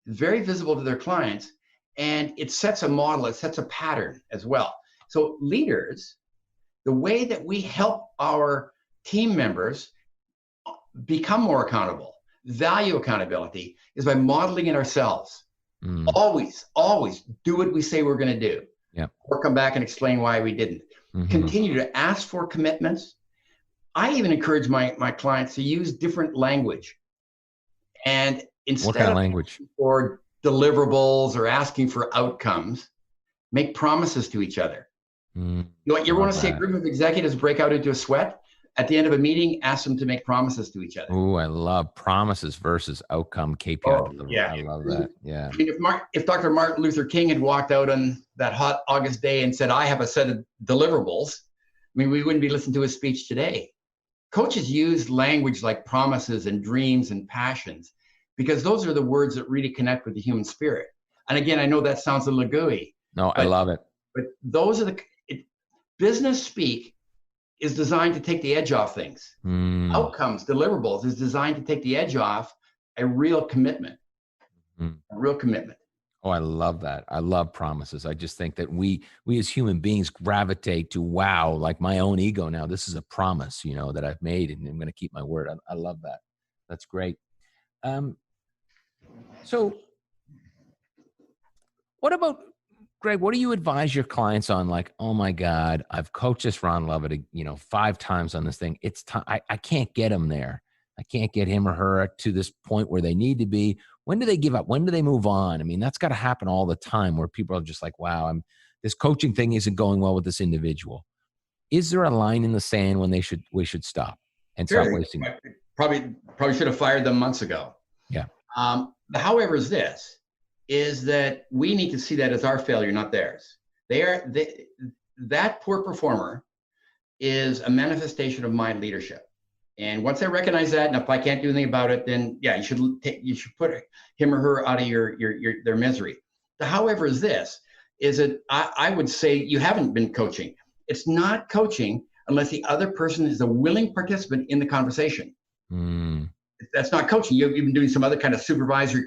Very visible to their clients. And it sets a model, it sets a pattern as well. So leaders, the way that we help our team members become more accountable, value accountability, is by modeling it ourselves. Always do what we say we're going to do. Yeah. Or come back and explain why we didn't. Mm-hmm. Continue to ask for commitments. I even encourage my clients to use different language. And instead what kind of language? Or deliverables or asking for outcomes, make promises to each other. You know what? You ever want to see a group of executives break out into a sweat? At the end of a meeting, ask them to make promises to each other. Oh, I love promises versus outcome KPI delivery. Yeah. I love that. Yeah. I mean, if Dr. Martin Luther King had walked out on that hot August day and said, I have a set of deliverables, I mean, we wouldn't be listening to his speech today. Coaches use language like promises and dreams and passions because those are the words that really connect with the human spirit. And again, I know that sounds a little gooey. No, I love it. But those are business speak is designed to take the edge off things. Outcomes, deliverables is designed to take the edge off a real commitment. A real commitment. Oh, I love that. I love promises. I just think that we as human beings gravitate to, wow, like my own ego now. This is a promise, that I've made and I'm going to keep my word. I love that. That's great. So what about, Gregg, what do you advise your clients on? Like, oh my God, I've coached this Ron Lovett, 5 times on this thing. It's time. I can't get him there. I can't get him or her to this point where they need to be. When do they give up? When do they move on? I mean, that's got to happen all the time where people are just like, wow, this coaching thing isn't going well with this individual. Is there a line in the sand when we should stop and stop wasting it? Probably should have fired them months ago. Yeah. However, is that we need to see that as our failure, not theirs. That poor performer is a manifestation of my leadership. And once I recognize that, and if I can't do anything about it, then yeah, you should put him or her out of their misery. However, is that I would say you haven't been coaching. It's not coaching unless the other person is a willing participant in the conversation. That's not coaching. You've been doing some other kind of supervisory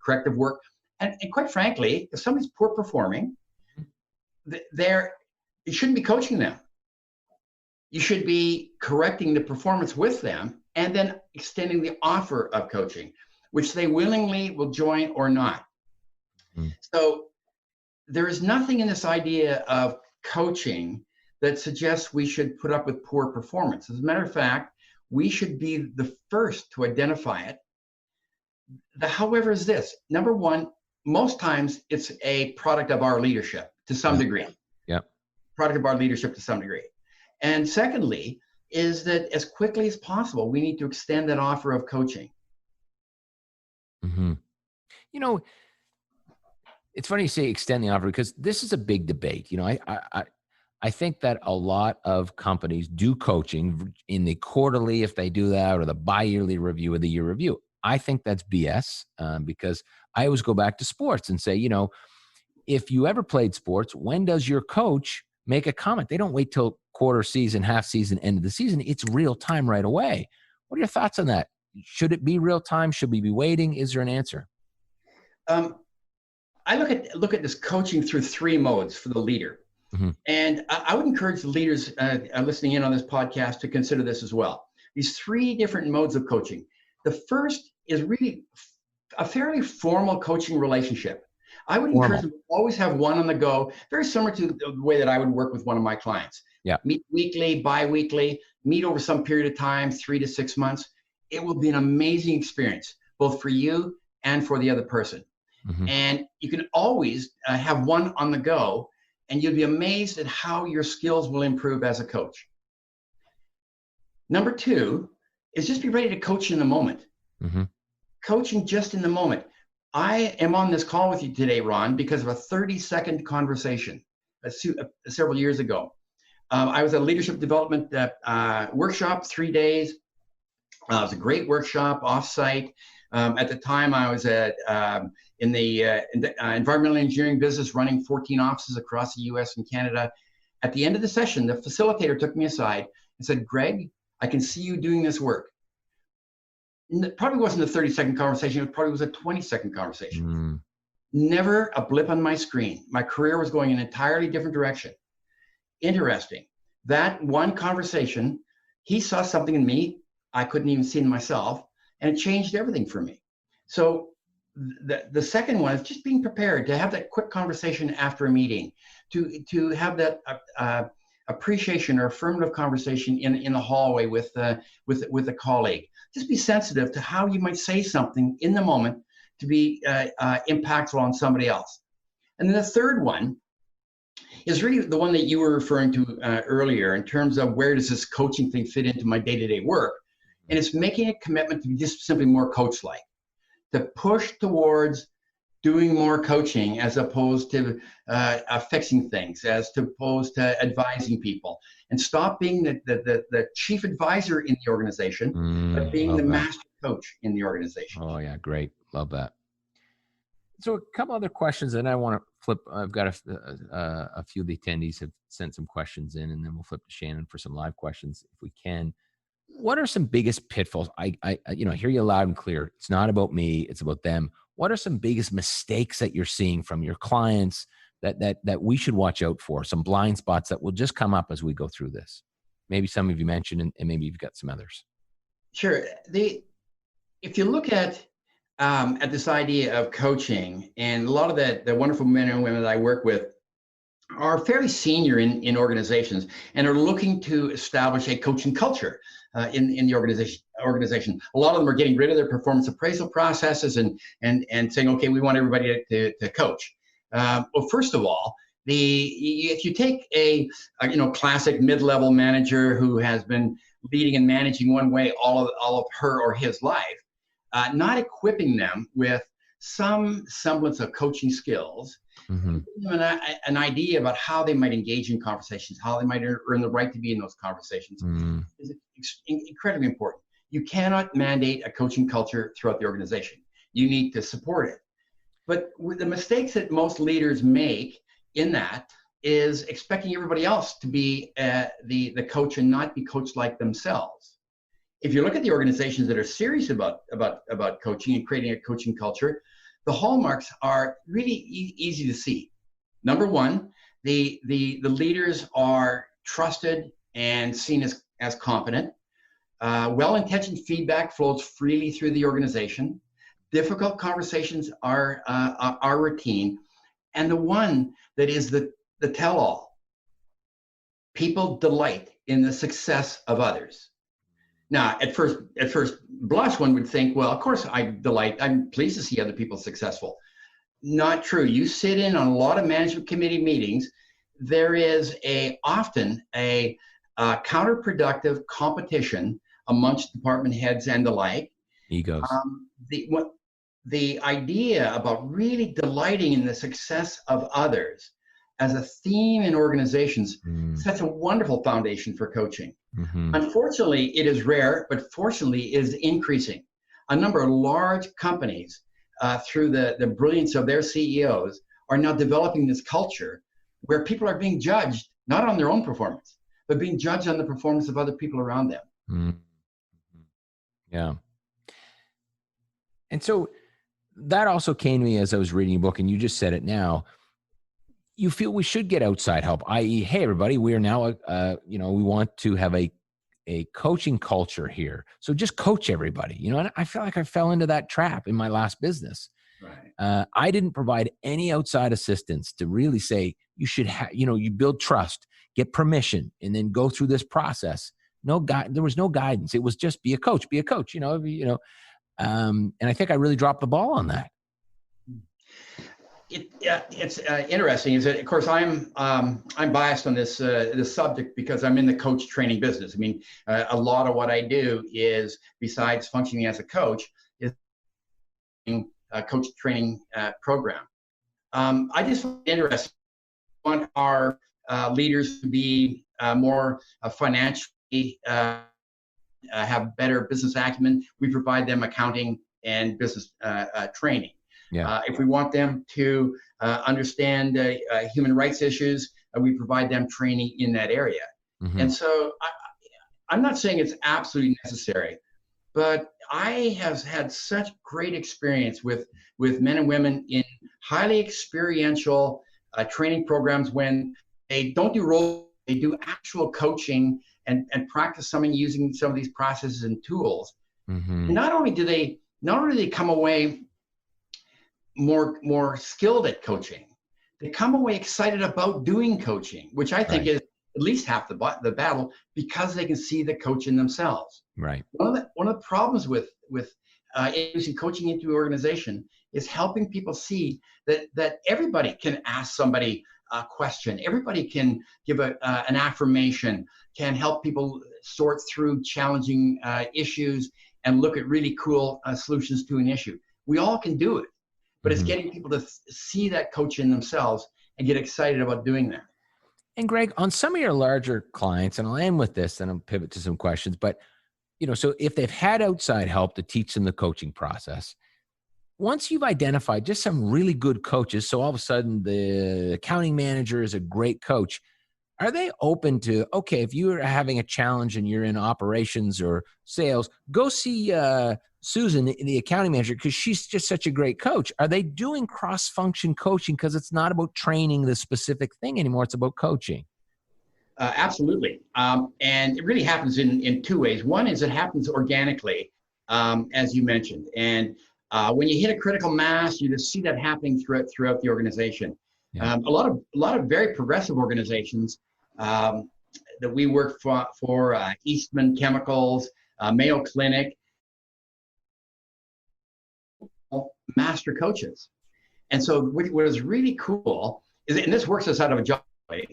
corrective work. And quite frankly, if somebody's poor performing, you shouldn't be coaching them. You should be correcting the performance with them and then extending the offer of coaching, which they willingly will join or not. So there is nothing in this idea of coaching that suggests we should put up with poor performance. As a matter of fact, we should be the first to identify it. However, is this. Number one, most times it's a product of our leadership to some degree. Yeah. Product of our leadership to some degree. And secondly, is that as quickly as possible, we need to extend that offer of coaching. Mm-hmm. It's funny you say extend the offer because this is a big debate. I think that a lot of companies do coaching in the quarterly, if they do that, or the bi-yearly review or the year review. I think that's BS because I always go back to sports and say, if you ever played sports, when does your coach make a comment? They don't wait till quarter season, half season, end of the season. It's real time right away. What are your thoughts on that? Should it be real time? Should we be waiting? Is there an answer? I look at this coaching through 3 modes for the leader. Mm-hmm. And I would encourage the leaders listening in on this podcast to consider this as well. These 3 different modes of coaching. The first is really a fairly formal coaching relationship. I would encourage them to always have one on the go, very similar to the way that I would work with one of my clients. Yeah. Meet weekly, bi-weekly, meet over some period of time, 3 to 6 months. it will be an amazing experience, both for you and for the other person. Mm-hmm. And you can always have one on the go, and you'll be amazed at how your skills will improve as a coach. Number 2 is just be ready to coach in the moment. Mm-hmm. Coaching just in the moment. I am on this call with you today, Ron, because of a 30-second conversation several years ago. I was at a leadership development workshop, 3 days. It was a great workshop, off-site. At the time, I was in the environmental engineering business, running 14 offices across the US and Canada. At the end of the session, the facilitator took me aside and said, "Greg, I can see you doing this work." It probably wasn't a 30-second conversation. It probably was a 20-second conversation. Mm. Never a blip on my screen. My career was going in an entirely different direction. Interesting. That one conversation, he saw something in me I couldn't even see in myself, and it changed everything for me. So the second one is just being prepared to have that quick conversation after a meeting, to have that appreciation or affirmative conversation in the hallway with a colleague. Just be sensitive to how you might say something in the moment to be impactful on somebody else. And then the third one is really the one that you were referring to earlier, in terms of where does this coaching thing fit into my day-to-day work? And it's making a commitment to be just simply more coach-like, to push towards doing more coaching as opposed to fixing things, as opposed to advising people, and stop being the chief advisor in the organization, but being the master coach in the organization. Oh yeah, great. Love that. So a couple other questions, and I want to flip. I've got a few of the attendees have sent some questions in, and then we'll flip to Shannon for some live questions if we can. What are some biggest pitfalls? I hear you loud and clear. It's not about me, it's about them. What are some biggest mistakes that you're seeing from your clients that we should watch out for? Some blind spots that will just come up as we go through this. Maybe some of you mentioned, and maybe you've got some others. Sure. If you look at this idea of coaching, and a lot of the wonderful men and women that I work with are fairly senior in organizations and are looking to establish a coaching culture in the organization. A lot of them are getting rid of their performance appraisal processes and saying, okay, we want everybody to coach. Well, first of all, if you take a classic mid-level manager who has been leading and managing one way all of her or his life, not equipping them with some semblance of coaching skills, Mm-hmm. giving them an idea about how they might engage in conversations, how they might earn the right to be in those conversations, Mm-hmm. is incredibly important. You cannot mandate a coaching culture throughout the organization. You need to support it. But the mistakes that most leaders make in that is expecting everybody else to be the coach and not be coached like themselves. If you look at the organizations that are serious about coaching and creating a coaching culture, the hallmarks are really easy to see. Number one, the leaders are trusted and seen as competent. Well-intentioned feedback flows freely through the organization. Difficult conversations are routine. And the one that is the tell-all, people delight in the success of others. Now, at first blush, one would think, well, of course I'm pleased to see other people successful. Not true. You sit in on a lot of management committee meetings. There is often a counterproductive competition amongst department heads and the like. Egos. The idea about really delighting in the success of others as a theme in organizations sets a wonderful foundation for coaching. Mm-hmm. Unfortunately, it is rare, but fortunately it is increasing. A number of large companies, through the brilliance of their CEOs, are now developing this culture where people are being judged, not on their own performance, but being judged on the performance of other people around them. Mm-hmm. Yeah. And so that also came to me as I was reading your book, and you just said it now. You feel we should get outside help, i.e., hey, everybody, we are now, we want to have a coaching culture here. So just coach everybody, and I feel like I fell into that trap in my last business. Right. I didn't provide any outside assistance to really say, you should have, you build trust, get permission, and then go through this process. there was no guidance. It was just be a coach, and I think I really dropped the ball on that. It's interesting. Is that, of course, I'm biased on this subject because I'm in the coach training business. I mean, a lot of what I do is, besides functioning as a coach, is a coach training program. I just find it interesting. I want our leaders to be more financially have better business acumen. We provide them accounting and business training. Yeah. If we want them to understand human rights issues, we provide them training in that area. Mm-hmm. And so I'm not saying it's absolutely necessary, but I have had such great experience with men and women in highly experiential training programs when they don't do role, they do actual coaching and practice using some of these processes and tools. Mm-hmm. And not only do they come away more skilled at coaching, they come away excited about doing coaching, which I think is at least half the battle, because they can see the coach in themselves. Right. One of the problems with introducing coaching into an organization is helping people see that everybody can ask somebody a question. Everybody can give an affirmation, can help people sort through challenging issues and look at really cool solutions to an issue. We all can do it. But it's getting people to see that coach in themselves and get excited about doing that. And Gregg, on some of your larger clients, and I'll end with this, and I'll pivot to some questions, but so if they've had outside help to teach them the coaching process, once you've identified just some really good coaches, so all of a sudden the accounting manager is a great coach, are they open to, okay, if you're having a challenge and you're in operations or sales, go see Susan, the accounting manager, because she's just such a great coach. Are they doing cross-function coaching because it's not about training the specific thing anymore, it's about coaching? Absolutely. And it really happens in two ways. One is it happens organically, as you mentioned. And when you hit a critical mass, you just see that happening throughout the organization. Yeah. A lot of very progressive organizations that we work for Eastman Chemicals, Mayo Clinic, master coaches. And so what is really cool is, and this works us out of a job,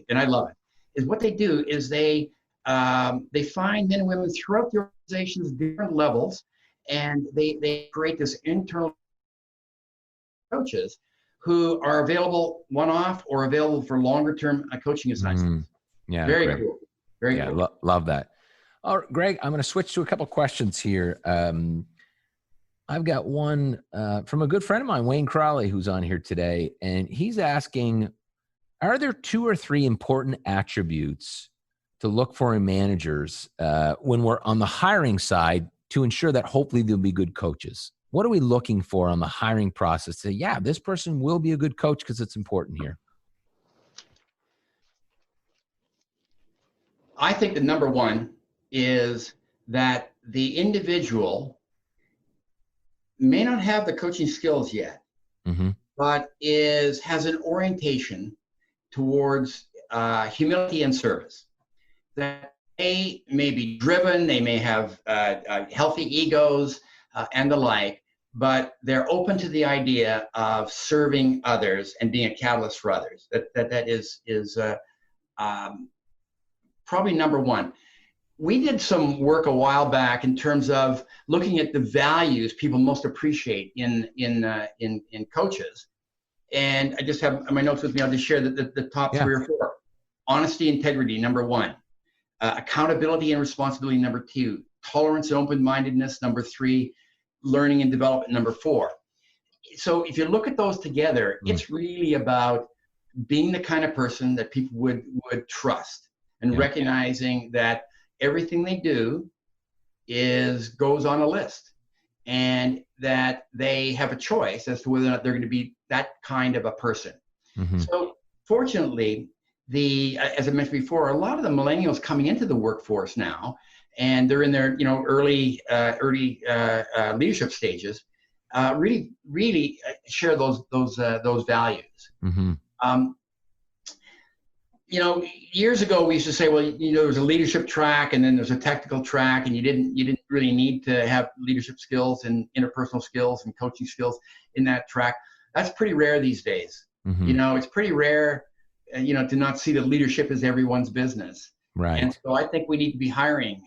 and I love it, is what they do is they find men and women throughout the organization's different levels, and they create this internal coaches who are available one-off or available for longer-term coaching assignments. Yeah, very great. cool. Very cool. Love that. All right, Gregg, I'm going to switch to a couple questions here. I've got one from a good friend of mine, Wayne Crowley, who's on here today, and he's asking, are there 2 or 3 important attributes to look for in managers when we're on the hiring side to ensure that hopefully they'll be good coaches? What are we looking for on the hiring process to say, yeah, this person will be a good coach because it's important here? I think the number one is that the individual may not have the coaching skills yet, but has an orientation towards humility and service. That they may be driven, they may have healthy egos and the like, but they're open to the idea of serving others and being a catalyst for others. That is probably number one. We did some work a while back in terms of looking at the values people most appreciate in coaches. And I just have my notes with me. I'll just share the top 3 or 4. Honesty, integrity, number 1. Accountability and responsibility, number 2. Tolerance and open-mindedness, number 3. Learning and development, number 4. So if you look at those together, it's really about being the kind of person that people would trust, and recognizing that everything they do goes on a list, and that they have a choice as to whether or not they're going to be that kind of a person. So fortunately, as I mentioned before, a lot of the millennials coming into the workforce now, and they're in their early leadership stages, really share those values. years ago we used to say, well, there's a leadership track and then there's a technical track, and you didn't really need to have leadership skills and interpersonal skills and coaching skills in that track. That's pretty rare these days. It's pretty rare, to not see that leadership is everyone's business. Right. And so I think we need to be hiring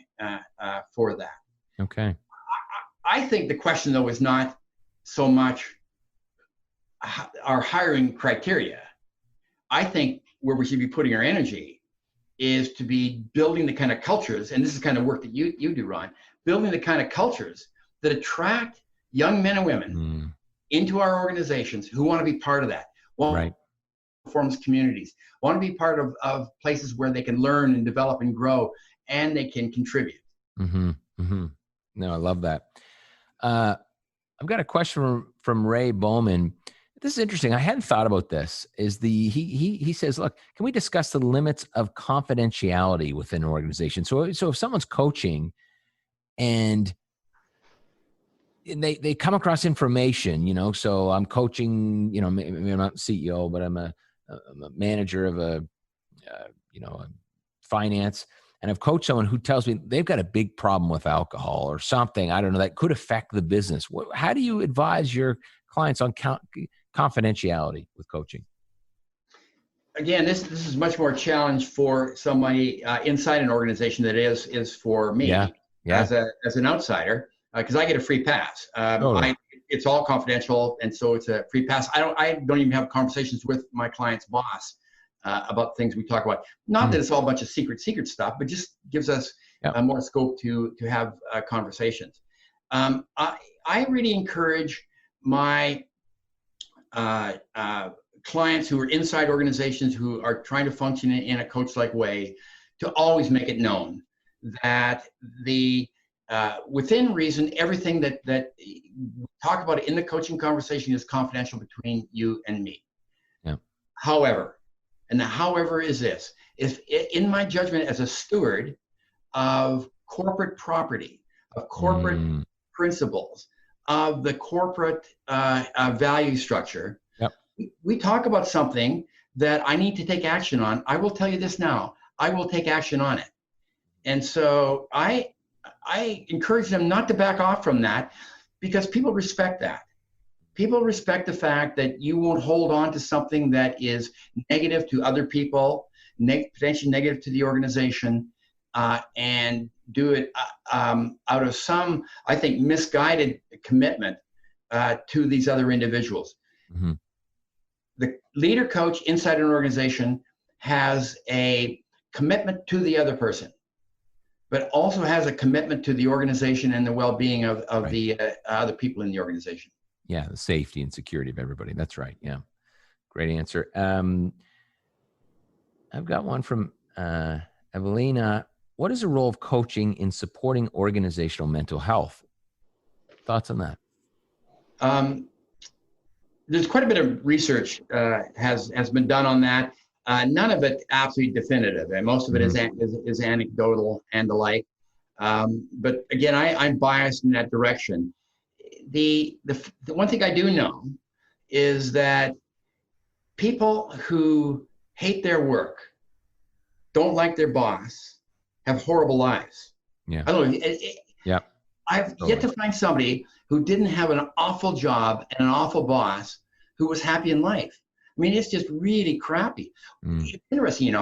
for that. Okay. I think the question, though, is not so much our hiring criteria. I think where we should be putting our energy is to be building the kind of cultures, and this is the kind of work that you do, Ron, building the kind of cultures that attract young men and women into our organizations who want to be part of that, want to form communities, want to be part of places where they can learn and develop and grow, and they can contribute. No, I love that. I've got a question from Ray Bowman. This is interesting. I hadn't thought about this. He says, look, can we discuss the limits of confidentiality within an organization? So if someone's coaching and they come across information, so I'm coaching, maybe I'm not CEO, but I'm a manager of a finance, and I've coached someone who tells me they've got a big problem with alcohol or something, I don't know, that could affect the business. How do you advise your clients on confidentiality with coaching? Again, this is much more a challenge for somebody inside an organization than it is for me as an outsider, because I get a free pass. It's all confidential, and so it's a free pass. I don't even have conversations with my client's boss about things we talk about. Not that it's all a bunch of secret stuff, but just gives us more scope to have conversations. I really encourage my clients who are inside organizations who are trying to function in a coach-like way to always make it known that within reason, everything that we talk about in the coaching conversation is confidential between you and me. However, and the however is this: if in my judgment as a steward of corporate property, of corporate principles, of the corporate value structure, we talk about something that I need to take action on. I will tell you this now: I will take action on it. And so I encourage them not to back off from that, because people respect that. People respect the fact that you won't hold on to something that is negative to other people, potentially negative to the organization, and do it out of some, I think, misguided commitment to these other individuals. The leader coach inside an organization has a commitment to the other person, but also has a commitment to the organization and the well-being of the other people in the organization. Yeah, the safety and security of everybody. That's right. Yeah, great answer. I've got one from Evelina. What is the role of coaching in supporting organizational mental health? Thoughts on that? There's quite a bit of research has been done on that. None of it absolutely definitive, and most of it is anecdotal and the like. But again, I'm biased in that direction. The one thing I do know is that people who hate their work, don't like their boss, have horrible lives. I don't know. I've yet to find somebody who didn't have an awful job and an awful boss who was happy in life. I mean, it's just really crappy. It's interesting,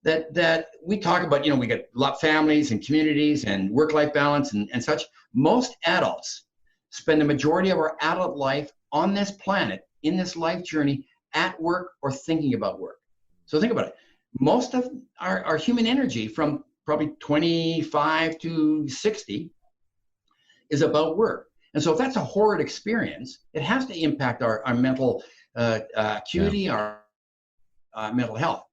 that we talk about, we got a lot of families and communities and work-life balance and such. Most adults spend the majority of our adult life on this planet, in this life journey, at work or thinking about work. So think about it. Most of our human energy from probably 25 to 60 is about work. And so if that's a horrid experience, it has to impact our mental acuity, our mental health.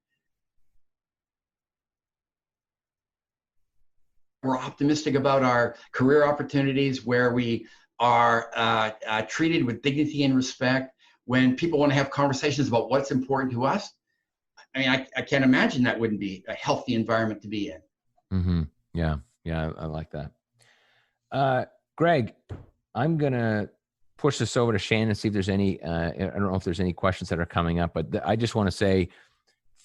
We're optimistic about our career opportunities, where we are treated with dignity and respect. When people want to have conversations about what's important to us, I mean, I can't imagine that wouldn't be a healthy environment to be in. Yeah, I like that. Gregg, I'm going to push this over to Shannon and see if there's any, I don't know if there's any questions that are coming up, but I just want to say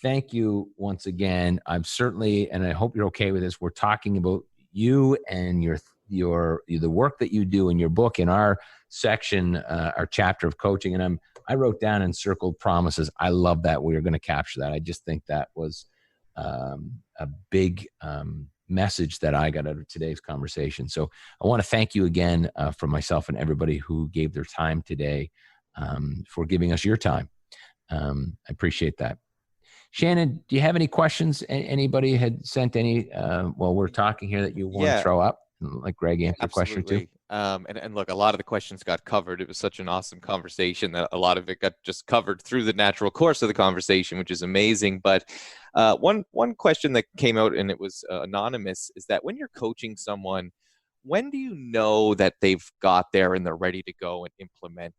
thank you once again. I'm certainly, and I hope you're okay with this, we're talking about you and the work that you do in your book, in our section, our chapter of coaching. And I wrote down and circled promises. I love that we are going to capture that. I just think that was a big message that I got out of today's conversation. So I want to thank you again for myself and everybody who gave their time today, for giving us your time. I appreciate that. Shannon, do you have any questions? Anybody had sent any while we're talking here that you want to throw up? Like Gregg answered a question or two. And look, a lot of the questions got covered. It was such an awesome conversation that a lot of it got just covered through the natural course of the conversation, which is amazing. But one question that came out, and it was anonymous, is that when you're coaching someone, when do you know that they've got there and they're ready to go and implement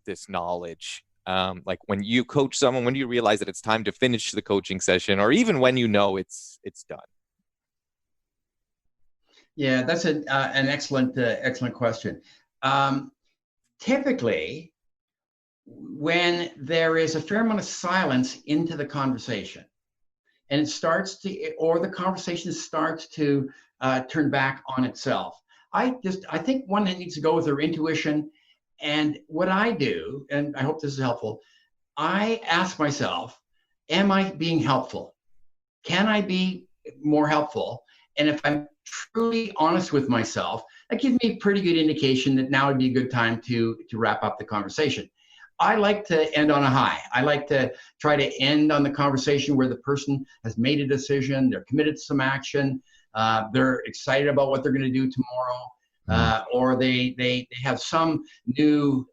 this knowledge? Like when you coach someone, when do you realize that it's time to finish the coaching session, or even when you know it's done? Yeah, that's an excellent question. Typically, when there is a fair amount of silence into the conversation, and the conversation starts to turn back on itself, I think one that needs to go with their intuition. And what I do, and I hope this is helpful, I ask myself, am I being helpful? Can I be more helpful? And if I'm truly honest with myself, that gives me a pretty good indication that now would be a good time to wrap up the conversation. I like to end on a high. I like to try to end on the conversation where the person has made a decision, they're committed to some action, they're excited about what they're going to do tomorrow, or they have some new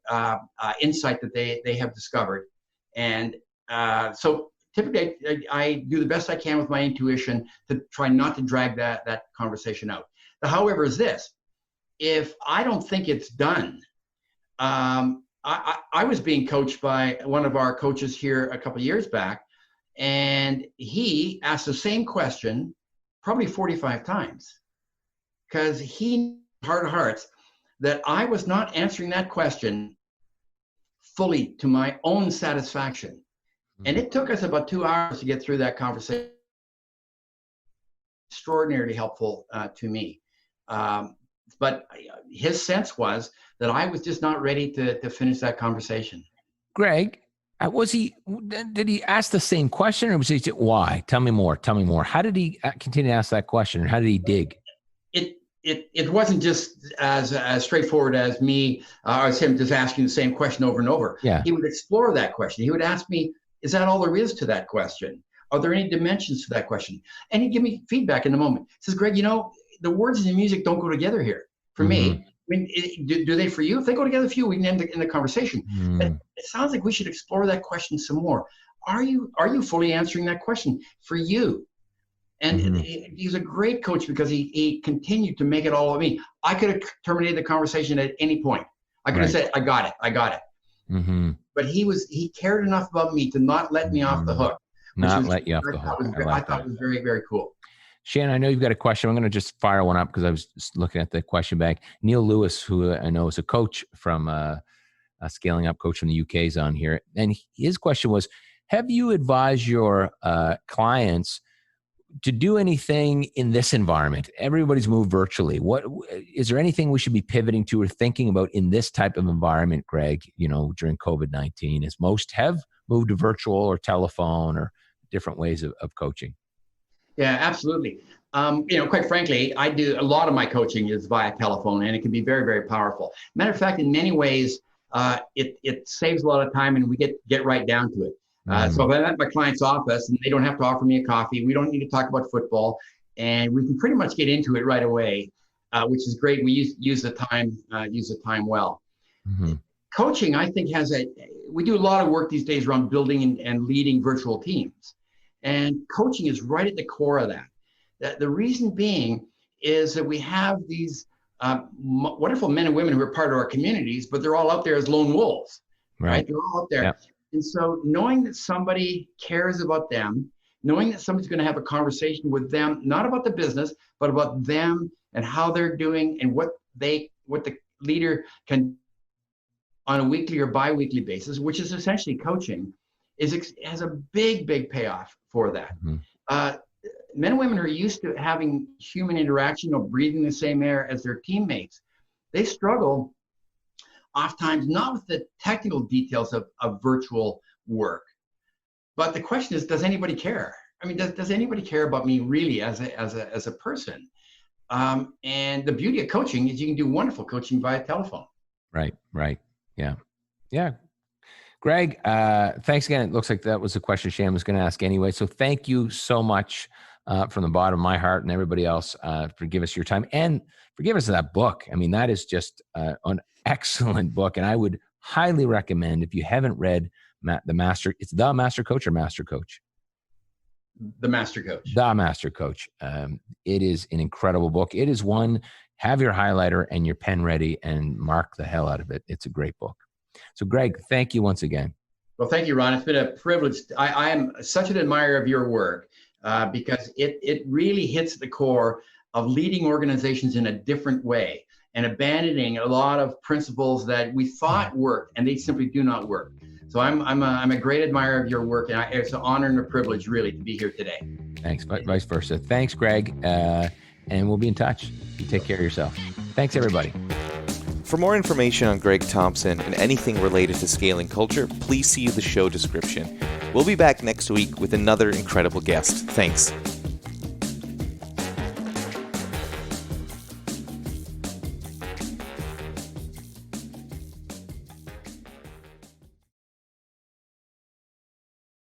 insight that they have discovered. And so typically, I do the best I can with my intuition to try not to drag that conversation out. The however is this: if I don't think it's done, I was being coached by one of our coaches here a couple of years back, and he asked the same question probably 45 times because he, heart of hearts, that I was not answering that question fully to my own satisfaction. And it took us about 2 hours to get through that conversation. Extraordinarily helpful to me. But his sense was that I was just not ready to finish that conversation. Gregg, did he ask the same question, or was he, why? Tell me more. How did he continue to ask that question, or how did he dig? It wasn't just as straightforward as me, as him just asking the same question over and over. Yeah. He would explore that question. He would ask me, is that all there is to that question? Are there any dimensions to that question? And he'd give me feedback in the moment. He says, Gregg, the words and the music don't go together here. For me, I mean, do they for you? If they go together for you, we can end the conversation. But it sounds like we should explore that question some more. Are you fully answering that question for you? And he's a great coach because he continued to make it all of me. I could have terminated the conversation at any point. I could have said, I got it. Mm-hmm. But he cared enough about me to not let me off the hook. Let you off the hook. I thought it was very, very cool. Shannon, I know you've got a question. I'm going to just fire one up because I was just looking at the question bank. Neil Lewis, who I know is a coach from a scaling up coach from the UK, is on here. And his question was, have you advised your clients to do anything in this environment? Everybody's moved virtually. What is there anything we should be pivoting to or thinking about in this type of environment, Gregg, during COVID-19, as most have moved to virtual or telephone or different ways of coaching? Yeah, absolutely. Quite frankly, I do a lot of my coaching is via telephone, and it can be very, very powerful. Matter of fact, in many ways, it saves a lot of time, and we get right down to it. So if I'm at my client's office and they don't have to offer me a coffee, we don't need to talk about football, and we can pretty much get into it right away, which is great. We use the time well. Mm-hmm. Coaching, I think, we do a lot of work these days around building and leading virtual teams. And coaching is right at the core of that. The reason being is that we have these wonderful men and women who are part of our communities, but they're all out there as lone wolves, right? They're all out there. Yep. And so knowing that somebody cares about them, knowing that somebody's going to have a conversation with them, not about the business, but about them and how they're doing and what the leader can on a weekly or bi-weekly basis, which is essentially coaching, has a big payoff for that. Mm-hmm. Men and women who are used to having human interaction or breathing the same air as their teammates, they struggle oftentimes not with the technical details of virtual work, but the question is, does anybody care? I mean, does anybody care about me really as a person? And the beauty of coaching is you can do wonderful coaching via telephone. Right. Yeah. Gregg, thanks again. It looks like that was a question Shan was going to ask anyway. So thank you so much from the bottom of my heart and everybody else for giving us your time and for giving us that book. I mean, that is just an excellent book. And I would highly recommend, if you haven't read The Master Coach or Master Coach? The Master Coach. The Master Coach. It is an incredible book. It is one, have your highlighter and your pen ready and mark the hell out of it. It's a great book. So Gregg, thank you once again. Well, thank you, Ron. It's been a privilege. I am such an admirer of your work because it really hits the core of leading organizations in a different way and abandoning a lot of principles that we thought worked and they simply do not work. So I'm a great admirer of your work, and it's an honor and a privilege really to be here today. Thanks, vice versa. Thanks, Gregg, and we'll be in touch. You take care of yourself. Thanks, everybody. For more information on Gregg Thompson and anything related to scaling culture, please see the show description. We'll be back next week with another incredible guest. Thanks.